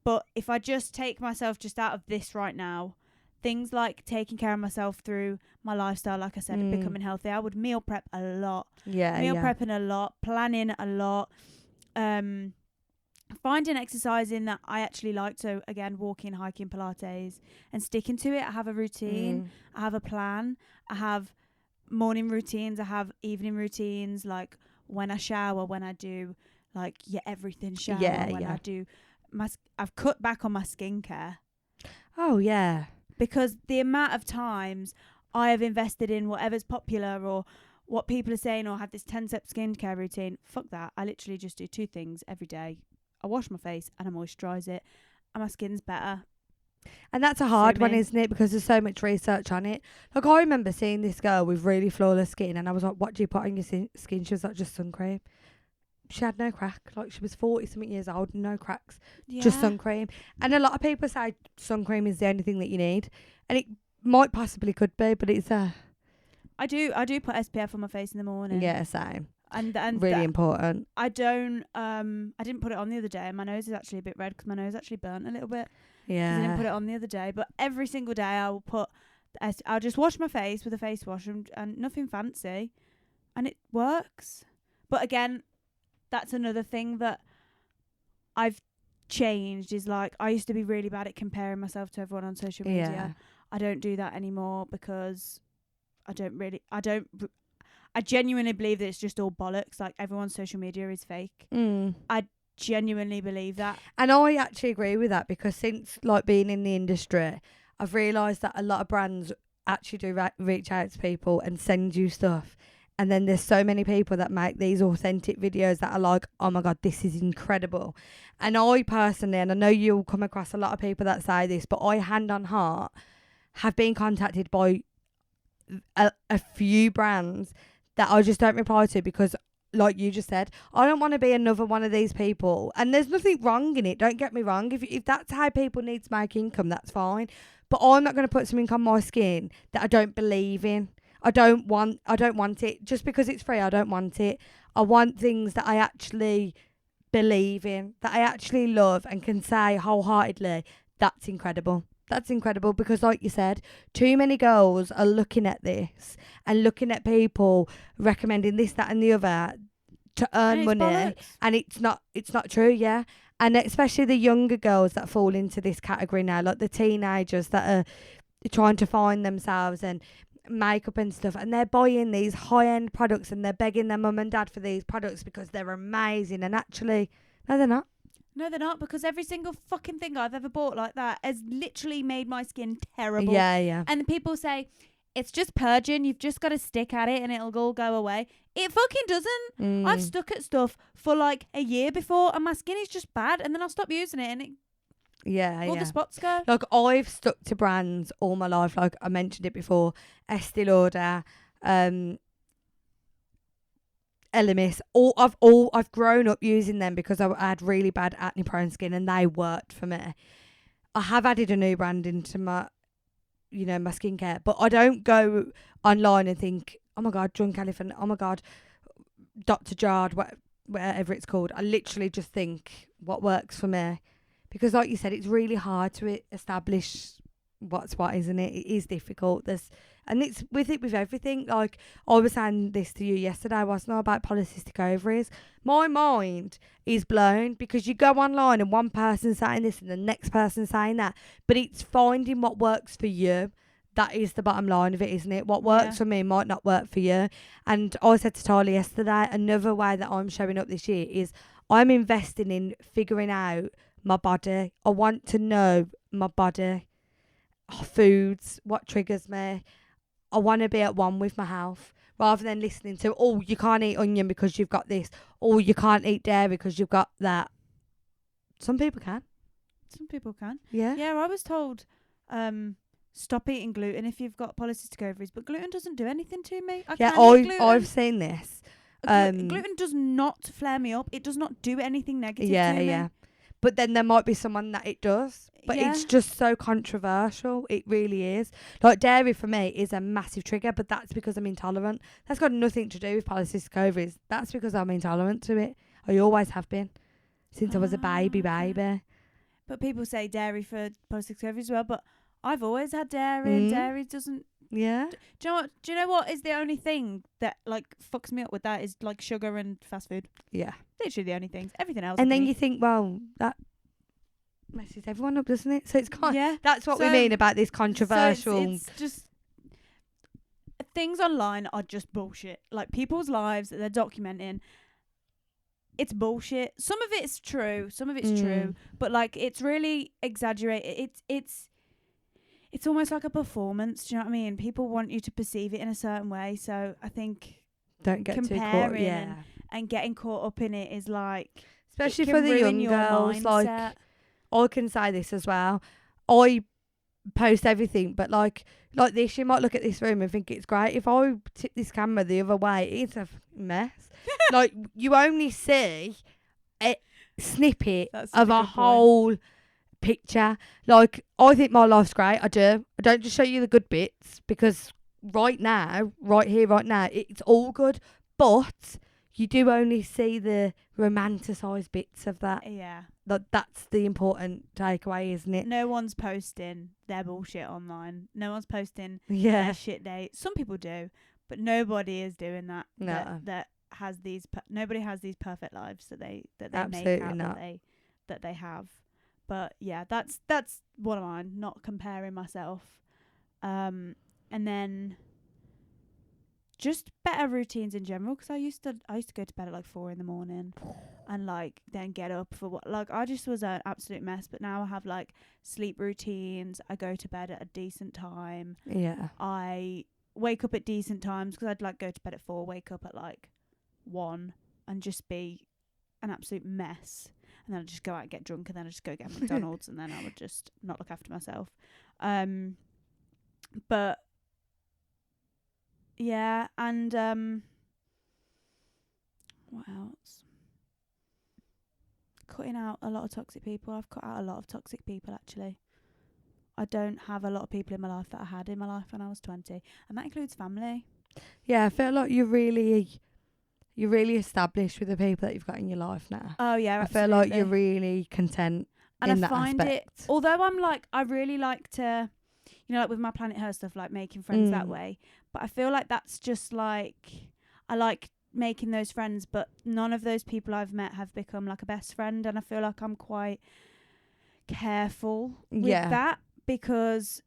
But if I just take myself just out of this right now, things like taking care of myself through my lifestyle, like I said, becoming healthy, I would meal prep a lot. Meal prepping a lot, planning a lot, finding exercising that I actually like. So again, walking, hiking, Pilates, and sticking to it. I have a routine. I have a plan. I have morning routines. I have evening routines, like when I shower, when I do like your everything shower, I do I've cut back on my skincare. Oh yeah. Because the amount of times I have invested in whatever's popular or what people are saying, or have this 10-step skincare routine, fuck that. I literally just do 2 things every day. I wash my face and I moisturise it, and my skin's better. And that's a hard one, isn't it? Because there's so much research on it. Like, I remember seeing this girl with really flawless skin, and I was like, what do you put on your skin? She was like, just sun cream. She had no crack. Like, she was 40-something years old, no cracks. Yeah. Just sun cream. And a lot of people say sun cream is the only thing that you need. And it might possibly could be, but it's I do put SPF on my face in the morning. Yeah, same. And really important. I didn't put it on the other day. My nose is actually a bit red because my nose actually burnt a little bit. Yeah. I didn't put it on the other day. But every single day I will I'll just wash my face with a face wash and nothing fancy. And it works. But again, that's another thing that I've changed, is like, I used to be really bad at comparing myself to everyone on social media. Yeah. I don't do that anymore because I genuinely believe that it's just all bollocks. Like, everyone's social media is fake. I genuinely believe that. And I actually agree with that, because since like being in the industry, I've realised that a lot of brands actually do reach out to people and send you stuff. And then there's so many people that make these authentic videos that are like, oh my God, this is incredible. And I personally, and I know you'll come across a lot of people that say this, but I, hand on heart, have been contacted by a few brands that I just don't reply to, because like you just said, I don't want to be another one of these people. And there's nothing wrong in it, don't get me wrong. If that's how people need to make income, that's fine. But I'm not going to put something on my skin that I don't believe in. I don't want it. Just because it's free, I don't want it. I want things that I actually believe in, that I actually love and can say wholeheartedly, that's incredible. That's incredible, because like you said, too many girls are looking at this and looking at people recommending this, that and the other to earn money. Bollocks. And it's not true, yeah. And especially the younger girls that fall into this category now, like the teenagers that are trying to find themselves and makeup and stuff, and they're buying these high-end products and they're begging their mum and dad for these products because they're amazing, and actually no, they're not, because every single fucking thing I've ever bought like that has literally made my skin terrible. Yeah. And people say it's just purging, you've just got to stick at it and it'll all go away. It fucking doesn't. I've stuck at stuff for like a year before and my skin is just bad, and then I'll stop using it and all the spots go. Like, I've stuck to brands all my life. Like I mentioned it before, Estee Lauder, Elemis. I've grown up using them because I had really bad acne prone skin and they worked for me. I have added a new brand into my skincare, but I don't go online and think, oh my God, Drunk Elephant, oh my God, Dr. Jard, whatever it's called. I literally just think what works for me. Because like you said, it's really hard to establish what's what, isn't it? It is difficult. And it's with everything. Like, I was saying this to you yesterday, wasn't I, about polycystic ovaries. My mind is blown because you go online and one person's saying this and the next person's saying that. But it's finding what works for you. That is the bottom line of it, isn't it? What works for me might not work for you. And I said to Tyler yesterday, another way that I'm showing up this year is I'm investing in figuring out my body. I want to know my body, foods, what triggers me. I want to be at one with my health, rather than listening to, oh, you can't eat onion because you've got this, or you can't eat dairy because you've got that. Some people can. Some people can. Yeah. Yeah, I was told stop eating gluten if you've got polycystic ovaries. But gluten doesn't do anything to me. I Yeah, can eat gluten. I've seen this. Gluten does not flare me up. It does not do anything negative to me. Yeah. But then there might be someone that it does. But it's just so controversial. It really is. Like dairy for me is a massive trigger, but that's because I'm intolerant. That's got nothing to do with polycystic ovaries. That's because I'm intolerant to it. I always have been. Since I was a baby. But people say dairy for polycystic ovaries as well. But I've always had dairy, and dairy doesn't. Yeah. Do you know what? Do you know what is the only thing that like fucks me up with that is like sugar and fast food. Yeah. Literally the only things. Everything else. And then you think, well, that messes everyone up, doesn't it? So it's kind. Yeah. That's what we mean about this controversial. So it's just things online are just bullshit. Like people's lives that they're documenting. It's bullshit. Some of it's true. Some of it's true. But like it's really exaggerated. It's almost like a performance. Do you know what I mean? People want you to perceive it in a certain way. So I think don't get too caught. comparing Yeah. and getting caught up in it is like, especially it can for the ruin young your girls. mindset. Like I can say this as well. I post everything, but like this, you might look at this room and think it's great. If I tip this camera the other way, it's a mess. Like you only see a snippet of a whole picture. Like I think my life's great. I do. I don't just show you the good bits because right now, it's all good. But you do only see the romanticised bits of that. Yeah. That's the important takeaway, isn't it? No one's posting their bullshit online. No one's posting Yeah. their shit day. Some people do, but nobody is doing that. No. That has these. Nobody has these perfect lives that they Absolutely make out not. that they have. But yeah, that's one of mine. Not comparing myself. And then just better routines in general, because I used to go to bed at like 4 a.m. and like then get up for what, like I just was an absolute mess. But now I have like sleep routines. I go to bed at a decent time. Yeah. I wake up at decent times, because I'd like go to bed at 4, wake up at like 1 and just be an absolute mess. And then I'd just go out and get drunk, and then I'd just go get McDonald's, and then I would just not look after myself. But yeah, and what else? Cutting out a lot of toxic people. I've cut out a lot of toxic people, actually. I don't have a lot of people in my life that I had in my life when I was 20, and that includes family. Yeah, I feel like you're really established with the people that you've got in your life now. Oh yeah, absolutely. I feel like you're really content and in I that find aspect. it, although I'm like, I really like to, you know, like with my Planet Her stuff, like making friends that way. But I feel like that's just like, I like making those friends, but none of those people I've met have become like a best friend. And I feel like I'm quite careful with that, because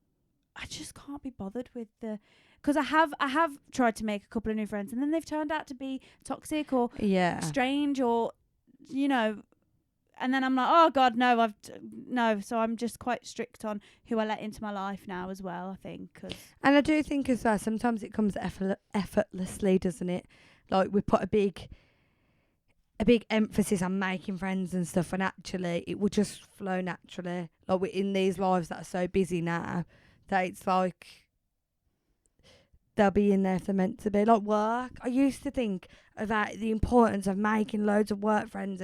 I just can't be bothered with because I have tried to make a couple of new friends, and then they've turned out to be toxic or strange, or, you know, and then I'm like, oh God, no, no. So I'm just quite strict on who I let into my life now as well, I think. And I do think as well, sometimes it comes effortlessly, doesn't it? Like we put a big emphasis on making friends and stuff, and actually it will just flow naturally. Like we're in these lives that are so busy now that it's like they'll be in there if they're meant to be. Like work, I used to think about the importance of making loads of work friends,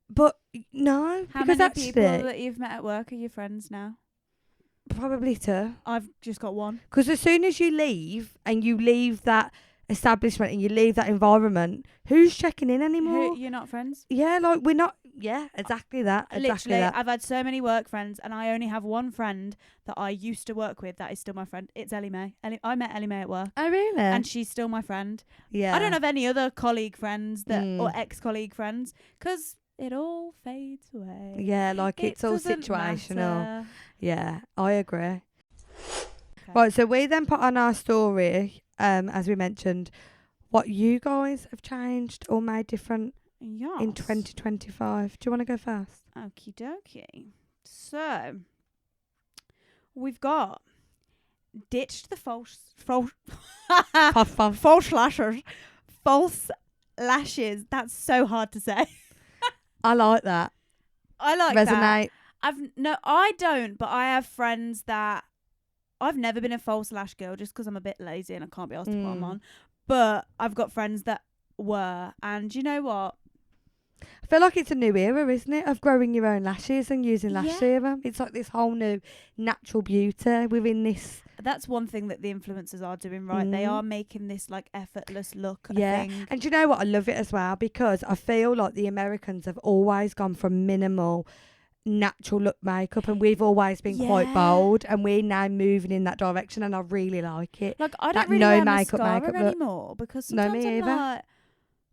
but no. How many people that you've met at work are your friends now? Probably 2. I've just got 1. Because as soon as you leave, and you leave that establishment and you leave that environment, who's checking in anymore? You're not friends? Yeah, like we're not. Yeah, exactly that. Literally, I've had so many work friends, and I only have one friend that I used to work with that is still my friend. It's Ellie Mae. I met Ellie Mae at work. Oh, really? And she's still my friend. Yeah. I don't have any other colleague friends or ex-colleague friends, because it all fades away. Yeah, like it's all situational. Matter. Yeah, I agree. Okay. Right, so we then put on our story, as we mentioned, what you guys have changed or made different in 2025. Do you want to go first? Okie dokie. So, we've got ditched the false lashes. That's so hard to say. I like that. I like Resonate. that. I don't, but I have friends that I've never been a false lash girl just because I'm a bit lazy and I can't be asked to put them Mm. on. But I've got friends that were, and you know what? I feel like it's a new era, isn't it, of growing your own lashes and using lash Yeah. serum. It's like this whole new natural beauty within this. That's one thing that the influencers are doing right. They Mm. are making this like effortless look. Yeah. I think. And do you know what? I love it as well because I feel like the Americans have always gone from minimal natural look makeup and we've always been quite Yeah. bold and we're now moving in that direction and I really like it. Like I that don't really no wear makeup mascara look. anymore because No, sometimes me I'm either. like,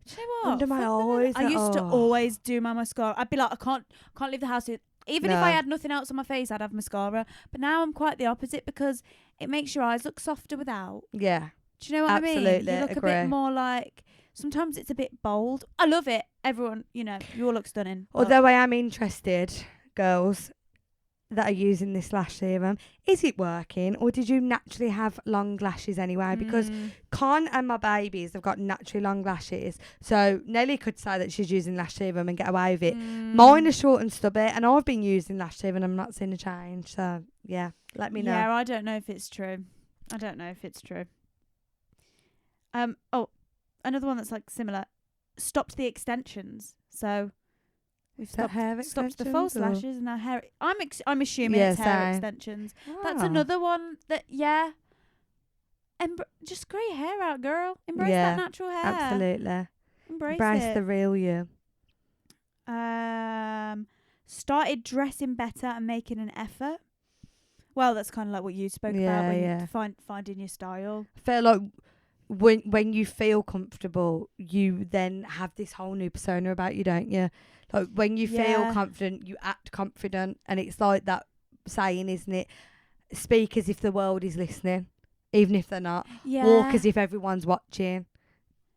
do you know what? Under my Fuck them. eyes, I used to oh. always do my mascara. I'd be like, I can't leave the house. Even if I No. had nothing else on my face, I'd have mascara. But now I'm quite the opposite because it makes your eyes look softer without. Yeah. Do you know what I mean? Absolutely, You look a agree. bit more like. Sometimes it's a bit bold. I love it. Everyone, you all look stunning. but- Although I am interested, girls that are using this lash serum, is it working or did you naturally have long lashes anyway? Because Mm. Con and my babies have got naturally long lashes. So Nelly could say that she's using lash serum and get away with it. Mine are short and stubby and I've been using lash serum and I'm not seeing a change. So yeah, let me know. Yeah, I don't know if it's true. Oh, another one that's like similar. Stopped the extensions. So we've Is that stopped hair stopped the extensions false or- lashes and now hair. I'm assuming Yeah, it's hair same. extensions. That's Ah. another one that just grow your hair out, girl. Embrace Yeah, that natural hair. Absolutely. Embrace it. the real you. Started dressing better and making an effort. Well, that's kind of like what you spoke about Yeah, when yeah. finding your style. I feel like when you feel comfortable, you then have this whole new persona about you, don't you? Like when you feel Yeah. confident, you act confident, and it's like that saying, isn't it? Speak as if the world is listening, even if they're not. Yeah. Walk as if everyone's watching,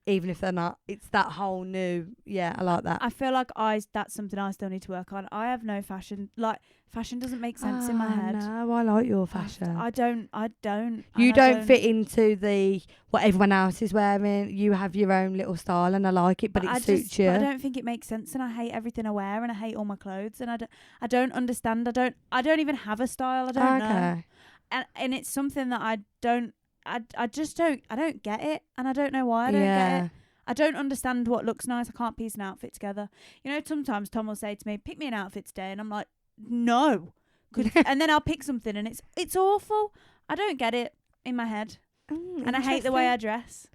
even if they're not. It's that whole new. Yeah, I like that. I feel like that's something I still need to work on. I have no fashion. Like fashion doesn't make sense in my head. No, I like your fashion. I don't. You and I don't fit into the what everyone else is wearing. You have your own little style, and I like it, but it suits you. But I don't think it makes sense, and I hate everything I wear, and I hate all my clothes, and I don't understand. I don't even have a style. I don't know. And it's something that I don't. I just don't. I don't get it, and I don't know why I don't get it. I don't understand what looks nice. I can't piece an outfit together. You know, sometimes Tom will say to me, "Pick me an outfit today," and I'm like, "No," and then I'll pick something, and it's awful. I don't get it in my head, and I hate the way I dress.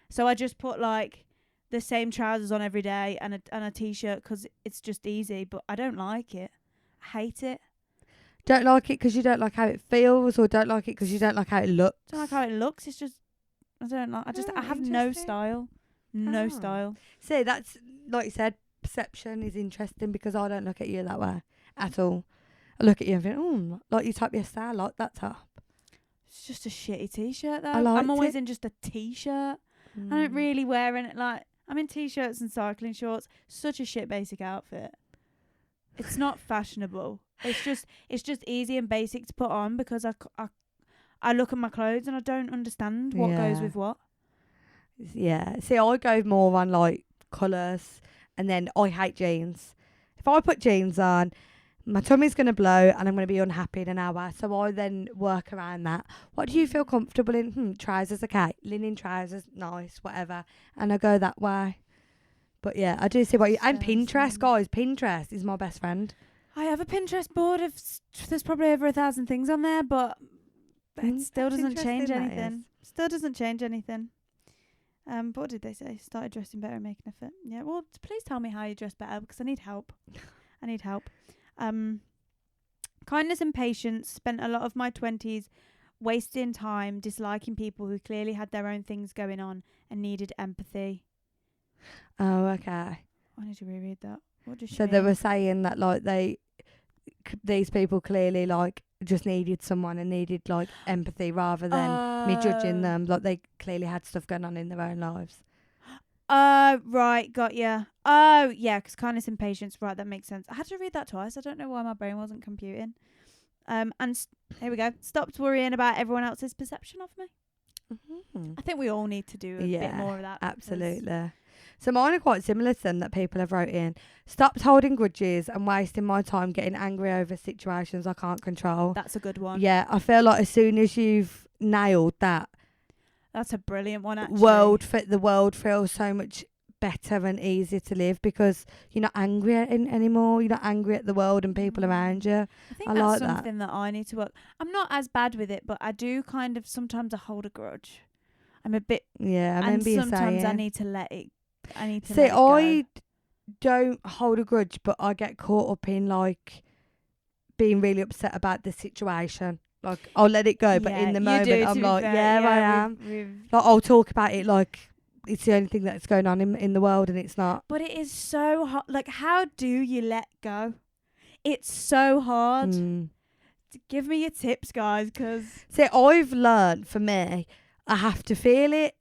So I just put like the same trousers on every day and a t-shirt because it's just easy. But I don't like it. I hate it. Don't like it because you don't like how it feels, or don't like it because you don't like how it looks. Don't like how it looks. It's just I don't like. I have no style. No style. See, that's like you said, perception is interesting because I don't look at you that way at all. I look at you and think, oh, like you type your style, like that top. It's just a shitty t-shirt though. I liked I'm always it. in just a t-shirt. I don't really wear it. Like I'm in t-shirts and cycling shorts. Such a shit basic outfit. It's not fashionable. It's just easy and basic to put on because I look at my clothes and I don't understand what goes with what. Yeah. See, I go more on like colours, and then I hate jeans. If I put jeans on, my tummy's going to blow and I'm going to be unhappy in an hour. So I then work around that. What do you feel comfortable in? Trousers, okay. Linen trousers, nice, whatever. And I go that way. But yeah, I do see what you... And Pinterest, guys. Pinterest is my best friend. I have a Pinterest board of... There's probably over 1,000 things on there, but it still doesn't change anything. Still doesn't change anything. But what did they say? Started dressing better and making a fit. Yeah, well, please tell me how you dress better because I need help. Kindness and patience. Spent a lot of my 20s wasting time disliking people who clearly had their own things going on and needed empathy. Oh, okay. I need to reread that. What does she So mean? they were saying that like these people clearly like just needed someone and needed like empathy rather than me judging them. Like they clearly had stuff going on in their own lives. Right, got ya. Oh, yeah, because kindness and patience. Right, that makes sense. I had to read that twice. I don't know why my brain wasn't computing. Here we go. Stopped worrying about everyone else's perception of me. Mm-hmm. I think we all need to do a bit more of that. Absolutely. So mine are quite similar to them that people have wrote in. Stopped holding grudges and wasting my time getting angry over situations I can't control. That's a good one. Yeah, I feel like as soon as you've nailed that, That's a brilliant one, actually. the world feels so much better and easier to live because you're not angry anymore. You're not angry at the world and people around you. I think I that's like that. something that I need to work. I'm not as bad with it, but I do kind of sometimes I hold a grudge. I'm a bit, Yeah, I and remember you sometimes saying. I need to let it. I need to See, let it go. I don't hold a grudge, but I get caught up in like being really upset about the situation. Like I'll let it go, but in the you moment do, to I'm be like, fair. yeah, I am. Like I'll talk about it like it's the only thing that's going on in the world, and it's not. But it is so hard. Like, how do you let go? It's so hard. Give me your tips, guys, because See, I've learned for me, I have to feel it,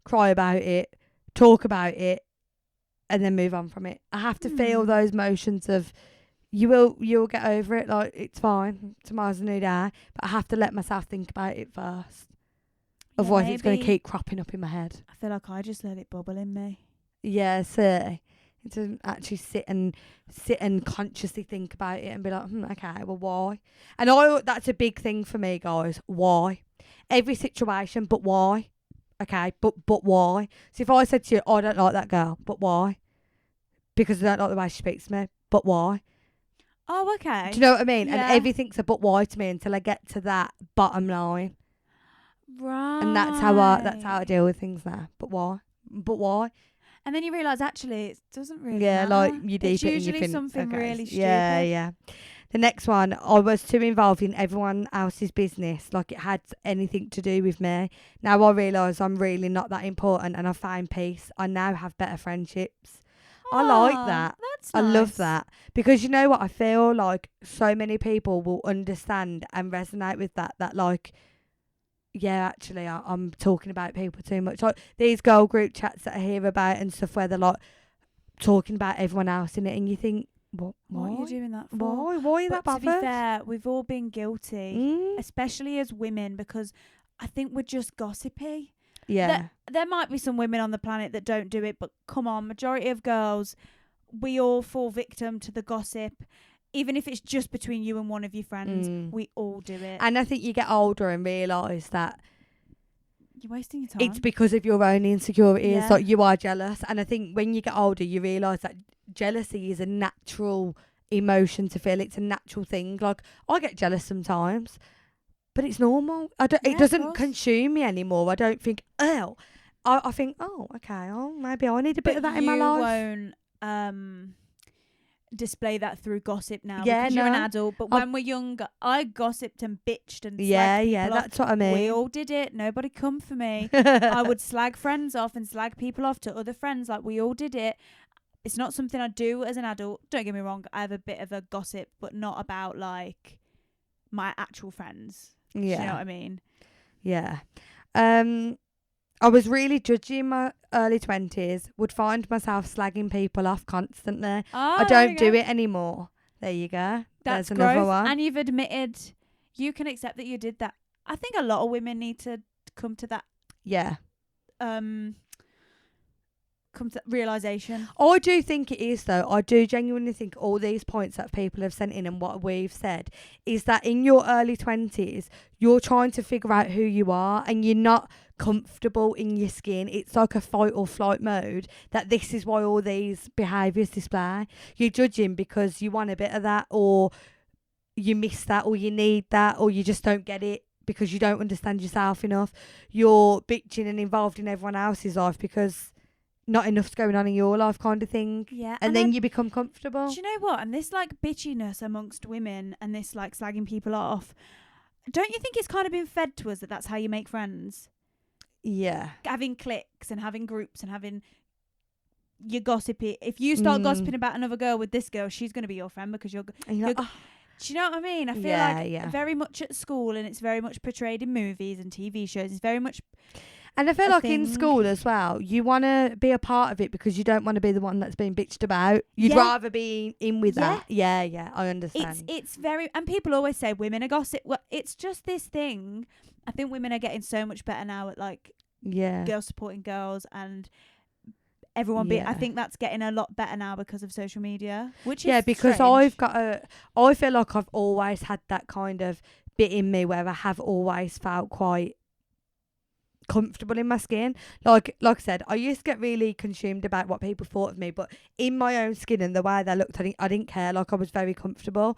cry about it, talk about it, and then move on from it. I have to feel those motions of you'll get over it. Like it's fine. Tomorrow's a new day, but I have to let myself think about it first. Otherwise, it's going to keep cropping up in my head. I feel like I just let it bubble in me. Yeah, see. It doesn't actually sit and consciously think about it and be like, okay, well, why? And that's a big thing for me, guys. Why? Every situation, but why? Okay, but why? So if I said to you, I don't like that girl, but why? Because I don't like the way she speaks to me, but why? Oh, okay. Do you know what I mean? Yeah. And everything's a but why to me until I get to that bottom line. Right. And that's how I deal with things now. But why? But why? And then you realise actually it doesn't really Yeah, matter. like you deep It's it and you usually think something okay, really stupid. Yeah. The next one, I was too involved in everyone else's business, like it had anything to do with me. Now I realise I'm really not that important and I find peace. I now have better friendships. I like that. That's nice. I love that. Because you know what? I feel like so many people will understand and resonate with that like, yeah, actually, I'm talking about people too much. Like these girl group chats that I hear about and stuff where they're like talking about everyone else in it, and you think, what? What are you doing that for? Why? Why are you that bothered? To be fair, we've all been guilty, especially as women, because I think we're just gossipy. Yeah. There might be some women on the planet that don't do it, but come on, majority of girls, we all fall victim to the gossip. Even if it's just between you and one of your friends, we all do it. And I think you get older and realise that you're wasting your time. it's because of your own insecurities. Yeah. Like you are jealous. And I think when you get older, you realise that jealousy is a natural emotion to feel. It's a natural thing. Like I get jealous sometimes, but it's normal. It doesn't consume me anymore. I don't think, oh, I think, oh, okay, maybe I need a bit of that in my life. You won't display that through gossip now, Yeah, because you're an adult. But when we're younger, I gossiped and bitched and slagged people off. That's what I mean. We all did it. Nobody come for me. I would slag friends off and slag people off to other friends. Like we all did it. It's not something I do as an adult. Don't get me wrong. I have a bit of a gossip, but not about like my actual friends. Yeah. Do you know what I mean? Yeah. I was really judgy in my early 20s, would find myself slagging people off constantly. I don't do it anymore. There you go. That's There's another growth. one. And you've admitted you can accept that you did that. I think a lot of women need to come to that. Yeah. Come to realisation. I do think it is, though. I do genuinely think all these points that people have sent in and what we've said is that in your early 20s, you're trying to figure out who you are and you're not comfortable in your skin. It's like a fight or flight mode, that this is why all these behaviours display. You're judging because you want a bit of that, or you miss that, or you need that, or you just don't get it because you don't understand yourself enough. You're bitching and involved in everyone else's life because not enough's going on in your life, kind of thing. Yeah. And then you become comfortable. Do you know what? And this like bitchiness amongst women and this like slagging people off, don't you think it's kind of been fed to us that that's how you make friends? Yeah. Having cliques and having groups and having your gossipy. If you start gossiping about another girl with this girl, she's going to be your friend because you're like, do you know what I mean? I feel like very much at school, and it's very much portrayed in movies and TV shows. It's very much. And I feel like in school as well, you want to be a part of it because you don't want to be the one that's being bitched about. You'd rather be in with that. Yeah, I understand. It's very, and people always say women are gossip. Well, it's just this thing. I think women are getting so much better now at like girls supporting girls and everyone be. I Yeah. think that's getting a lot better now because of social media, which is Yeah, because strange. I feel like I've always had that kind of bit in me where I have always felt quite comfortable in my skin. Like I said, I used to get really consumed about what people thought of me, but in my own skin and the way they looked, I didn't care. Like I was very comfortable,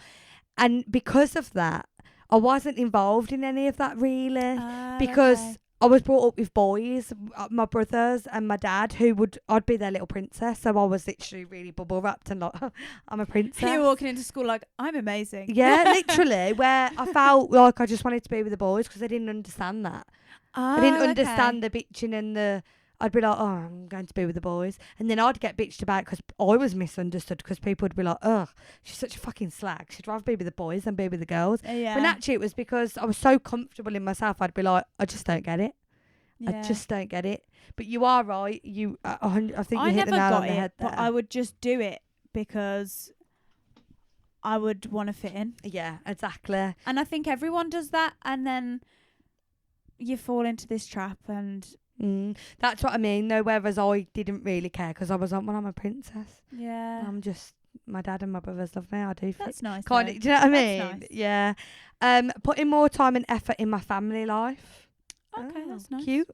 and because of that, I wasn't involved in any of that really, because Okay. I was brought up with boys, my brothers and my dad, I'd be their little princess. So I was literally really bubble wrapped and like, I'm a princess. You're walking into school like, I'm amazing. Yeah, literally, where I felt like I just wanted to be with the boys because I didn't understand that. I didn't understand the bitching and the. I'd be like, oh, I'm going to be with the boys. And then I'd get bitched about because I was misunderstood because people would be like, ugh, she's such a fucking slag. She'd rather be with the boys than be with the girls. Yeah. But actually, it was because I was so comfortable in myself. I'd be like, I just don't get it. I just don't get it. But you are right. I think you hit the nail on the head there. but I would just do it because I would want to fit in. Yeah, exactly. And I think everyone does that, and then you fall into this trap. And That's what I mean, though. Whereas I didn't really care because I was like, well, I'm a princess. yeah, I'm just, my dad and my brothers love me. I do. that's nice. Kind though. of, do you know what I mean? That's nice. Yeah. Putting more time and effort in my family life. Okay, that's nice. Cute.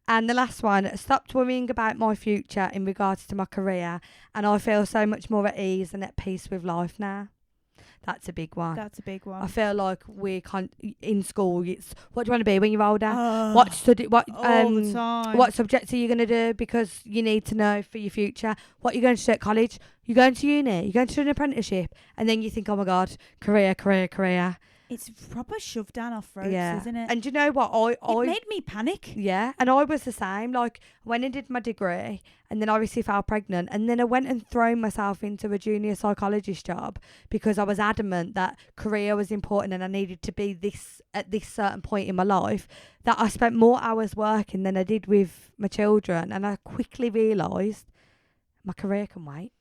And the last one, stopped worrying about my future in regards to my career, and I feel so much more at ease and at peace with life now. That's a big one. That's a big one. I feel like we can't in school. It's what do you want to be when you're older? Oh, What study? What all the time. what subjects are you going to do? Because you need to know for your future. What you're going to do at college? You're going to uni. You're going to do an apprenticeship, and then you think, oh my god, career. It's proper shoved down our throats, Yeah. isn't it? And do you know what? It made me panic. Yeah, and I was the same. Like, when I did my degree, and then obviously fell pregnant, and then I went and thrown myself into a junior psychologist job because I was adamant that career was important and I needed to be this at this certain point in my life, that I spent more hours working than I did with my children, and I quickly realised my career can wait.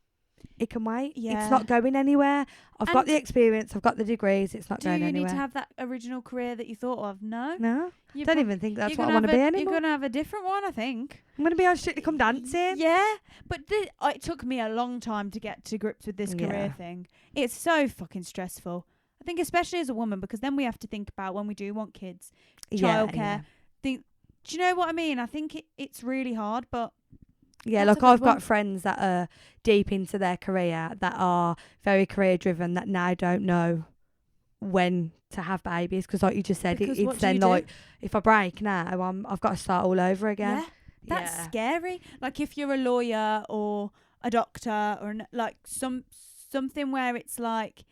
It can wait. Yeah. It's not going anywhere. I've got And the experience. I've got the degrees. It's not Do going you anywhere. need to have that original career that you thought of? No. No, You don't prob- even think that's you're what I gonna want to have be a- anymore. You're gonna have a different one, I think. I'm going to be on Strictly Come Dancing. Yeah, but it took me a long time to get to grips with this Yeah. career thing. It's so fucking stressful. I think especially as a woman, because then we have to think about when we do want kids, childcare. Do you know what I mean? I think it's really hard, but Yeah, That's like a good I've one. got friends that are deep into their career, that are very career driven, that now don't know when to have babies because, like you just said, Because what it's do you then do? like if I break now, I've got to start all over again. yeah, that's Yeah. scary. Like if you're a lawyer or a doctor or like something where it's like,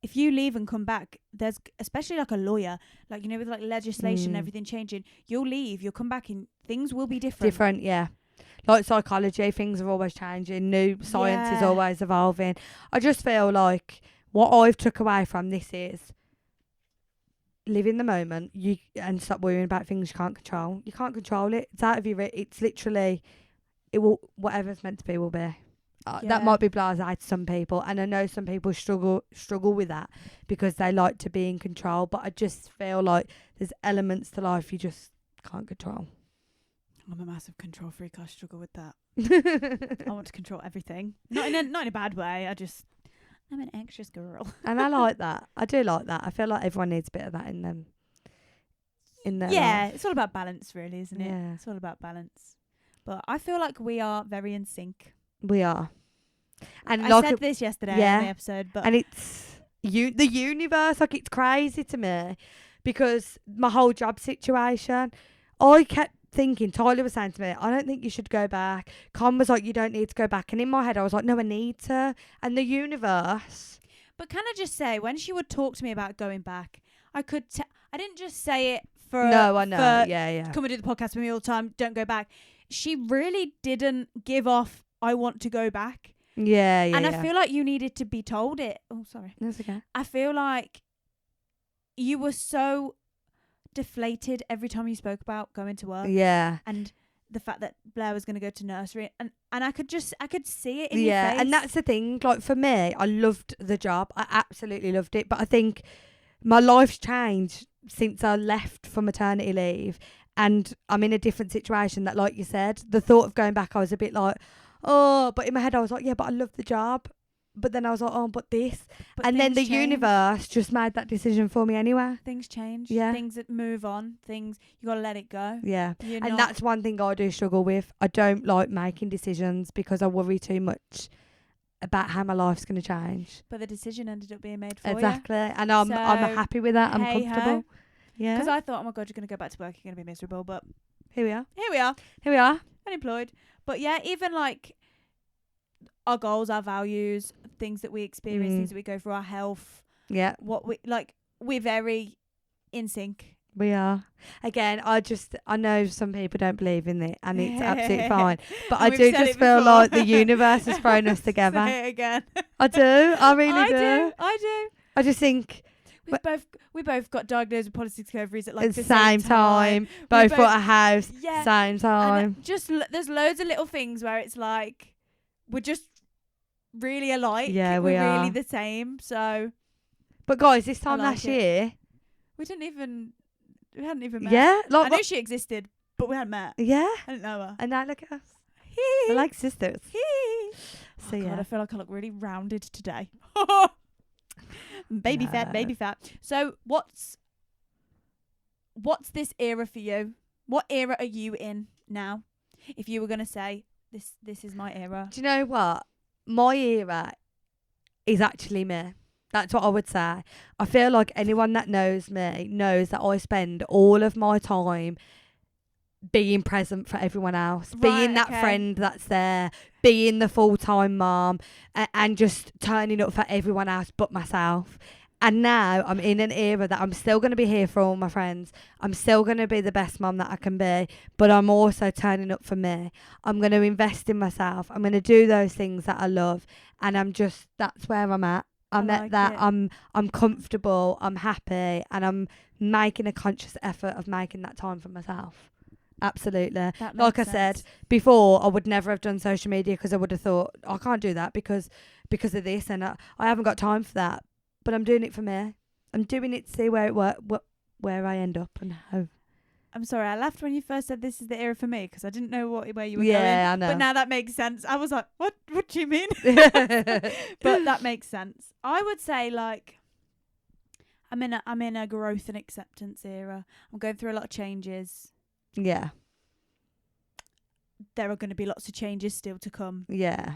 if you leave and come back, there's especially like a lawyer, like, you know, with like legislation and everything changing, you'll leave, you'll come back and things will be different. Different, yeah. Like psychology, things are always changing. New science is Yeah. always evolving. I just feel like what I've took away from this is live in the moment. And stop worrying about things you can't control. You can't control it. It's out of your. It's literally, it will, whatever's meant to be will be. Yeah. That might be blasé to some people, and I know some people struggle with that because they like to be in control. But I just feel like there's elements to life you just can't control. I'm a massive control freak. I struggle with that. I want to control everything. Not in a bad way. I'm an anxious girl. And I like that. I do like that. I feel like everyone needs a bit of that in them. In their Yeah, life. it's all about balance, really, isn't it? Yeah. It's all about balance. But I feel like we are very in sync. We are. And I like said this yesterday yeah. in the episode, but and it's the universe, like, it's crazy to me because my whole job situation, I kept thinking, Tyler was saying to me, I don't think you should go back. Con was like, you don't need to go back. And in my head, I was like, no, I need to. And the universe. But can I just say, when she would talk to me about going back, I didn't just say it for No, I know. for Yeah. come and do the podcast with me all the time, don't go back. She really didn't give off, I want to go back. Yeah. And I feel like you needed to be told it. Oh, sorry. That's okay. I feel like you were so deflated every time you spoke about going to work. Yeah. And the fact that Blair was going to go to nursery, and I could see it in your face. And that's the thing. Like, for me, I loved the job. I absolutely loved it. But I think my life's changed since I left for maternity leave. and I'm in a different situation that, like you said, the thought of going back, I was a bit like, oh, but in my head I was like, yeah, but I love the job. But then I was like, oh, but this. But And then the things change. universe just made that decision for me anyway. Things change. Yeah. Things that move on. Things, you got to let it go. Yeah. You're And not- that's one thing I do struggle with. I don't like making decisions because I worry too much about how my life's going to change. But the decision ended up being made for Exactly. And I'm So, happy with that. I'm hey comfortable. ho. Yeah. Because I thought, oh my God, you're going to go back to work. You're going to be miserable. But Here we are. here we are. Here we are. Unemployed. But yeah, even like our goals, our values, things that we experience, things that we go through, our health, Yeah. what we like, we're very in sync. We are. Again, I know some people don't believe in it, and it's absolutely fine. But I We've do said just it feel before. like the universe has thrown us together. Say it again. I do. I really I do. do. I just think We both got diagnosed with polycystic ovaries at like at the the same time, We both both- bought a house, Yeah. same time. And just there's loads of little things where it's like we're just really alike. Yeah, we're we are. really the same. So But guys, this time like last it. year, we hadn't even met. yeah, I like knew she existed, but we hadn't met. yeah, I didn't know her. and now look at us. We're like sisters. So God, yeah, I feel like I look really rounded today. Baby fat. So what's this era for you? What era are you in now? If you were gonna say this is my era. do you know what? My era is actually me. That's what I would say. I feel like anyone that knows me knows that I spend all of my time being present for everyone else, being that okay. friend that's there, being the full-time mom, and just turning up for everyone else but myself. And now I'm in an era that I'm still going to be here for all my friends. I'm still going to be the best mum that I can be, but I'm also turning up for me. I'm going to invest in myself. I'm going to do those things that I love, and that's where I'm at. I'm I at like that. it. I'm comfortable. I'm happy, and I'm making a conscious effort of making that time for myself. Absolutely. That Like I makes said, sense. before, I would never have done social media because I would have thought, I can't do that because of this, and I haven't got time for that. But I'm doing it for me. I'm doing it to see where where I end up and how. I'm sorry, I laughed when you first said this is the era for me because I didn't know where you were going. Yeah, I know. But now that makes sense. I was like, what do you mean? But that makes sense. I would say like I'm in a growth and acceptance era. I'm going through a lot of changes. Yeah. There are going to be lots of changes still to come. Yeah.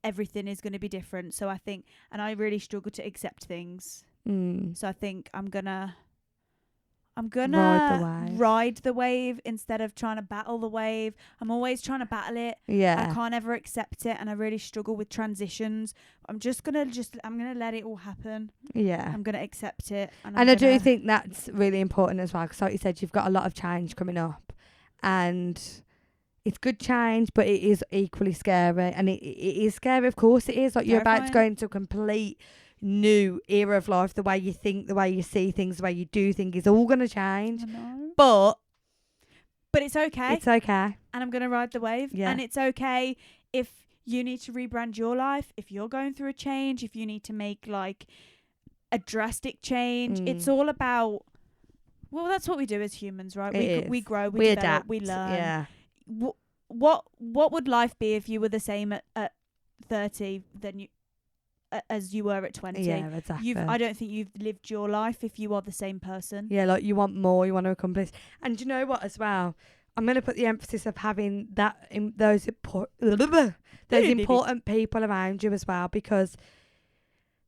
Everything is going to be different. So I think, and I really struggle to accept things. So I think I'm gonna ride the wave instead of trying to battle the wave. I'm always trying to battle it. Yeah. I can't ever accept it, and I really struggle with transitions. I'm gonna let it all happen. Yeah. I'm gonna accept it, and I do think that's really important as well, because like you said, you've got a lot of change coming up, and it's good change, but it is equally scary, and it is scary. Of course, it is. Like you're about to go into a complete new era of life. The way you think, the way you see things, the way you do things is all going to change. I know. But it's okay. It's okay. And I'm going to ride the wave. Yeah. And it's okay if you need to rebrand your life, if you're going through a change, if you need to make like a drastic change. It's all about, well, that's what we do as humans, right? We grow, we develop, adapt, we learn. Yeah. What would life be if you were the same at 30 than you as you were at 20? Yeah, exactly. I don't think you've lived your life if you are the same person. Yeah, like you want more, you want to accomplish. And do you know what as well? I'm going to put the emphasis of having that in those important people around you as well, because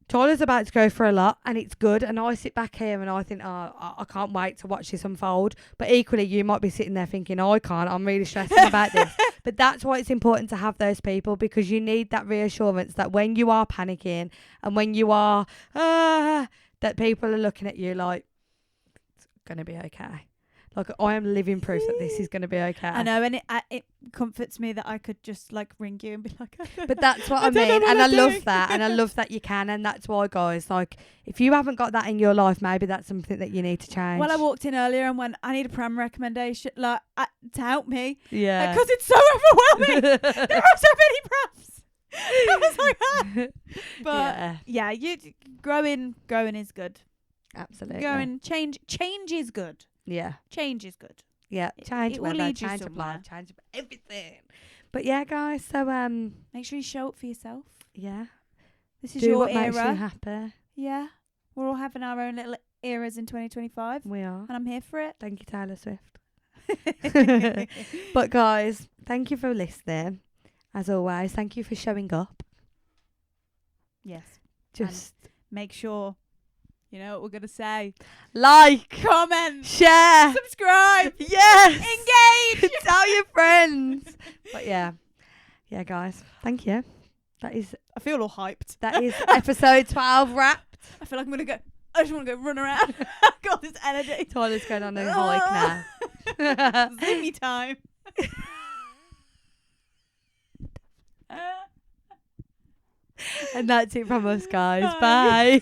Tyler's about to go for a lot, and it's good. And I sit back here and I think, I can't wait to watch this unfold. But equally, you might be sitting there thinking, I can't. I'm really stressing about this. But that's why it's important to have those people, because you need that reassurance that when you are panicking and when you are, that people are looking at you like, it's going to be okay. Like, I am living proof that this is going to be okay. I know, and it comforts me that I could just like ring you and be like, but that's what I mean, and I love that, and I love that you can, and that's why, guys, like, if you haven't got that in your life, maybe that's something that you need to change. Well, I walked in earlier and went, I need a pram recommendation, like, to help me. Yeah. Because it's so overwhelming. There are so many prams. I was like, But yeah, growing is good. Absolutely. Change is good. Yeah. Change is good. Yeah, change it will weather, lead you change of somewhere. life, change of everything. But yeah, guys, so Make sure you show up for yourself. yeah. This is Do your what makes you era. happy. Yeah. We're all having our own little eras in 2025. We are. And I'm here for it. Thank you, Taylor Swift. But guys, thank you for listening. As always, thank you for showing up. Yes. Just Make sure, you know what we're going to say. like, Comment. share, Subscribe. yes, Engage. tell your friends. But yeah, guys, thank you. That is I feel all hyped. episode 12 wrapped. I feel like I'm going to go. I just want to go run around. I've got this energy. Tyler's going on a hike now. Zimmy time. And that's it from us, guys. Bye. Bye.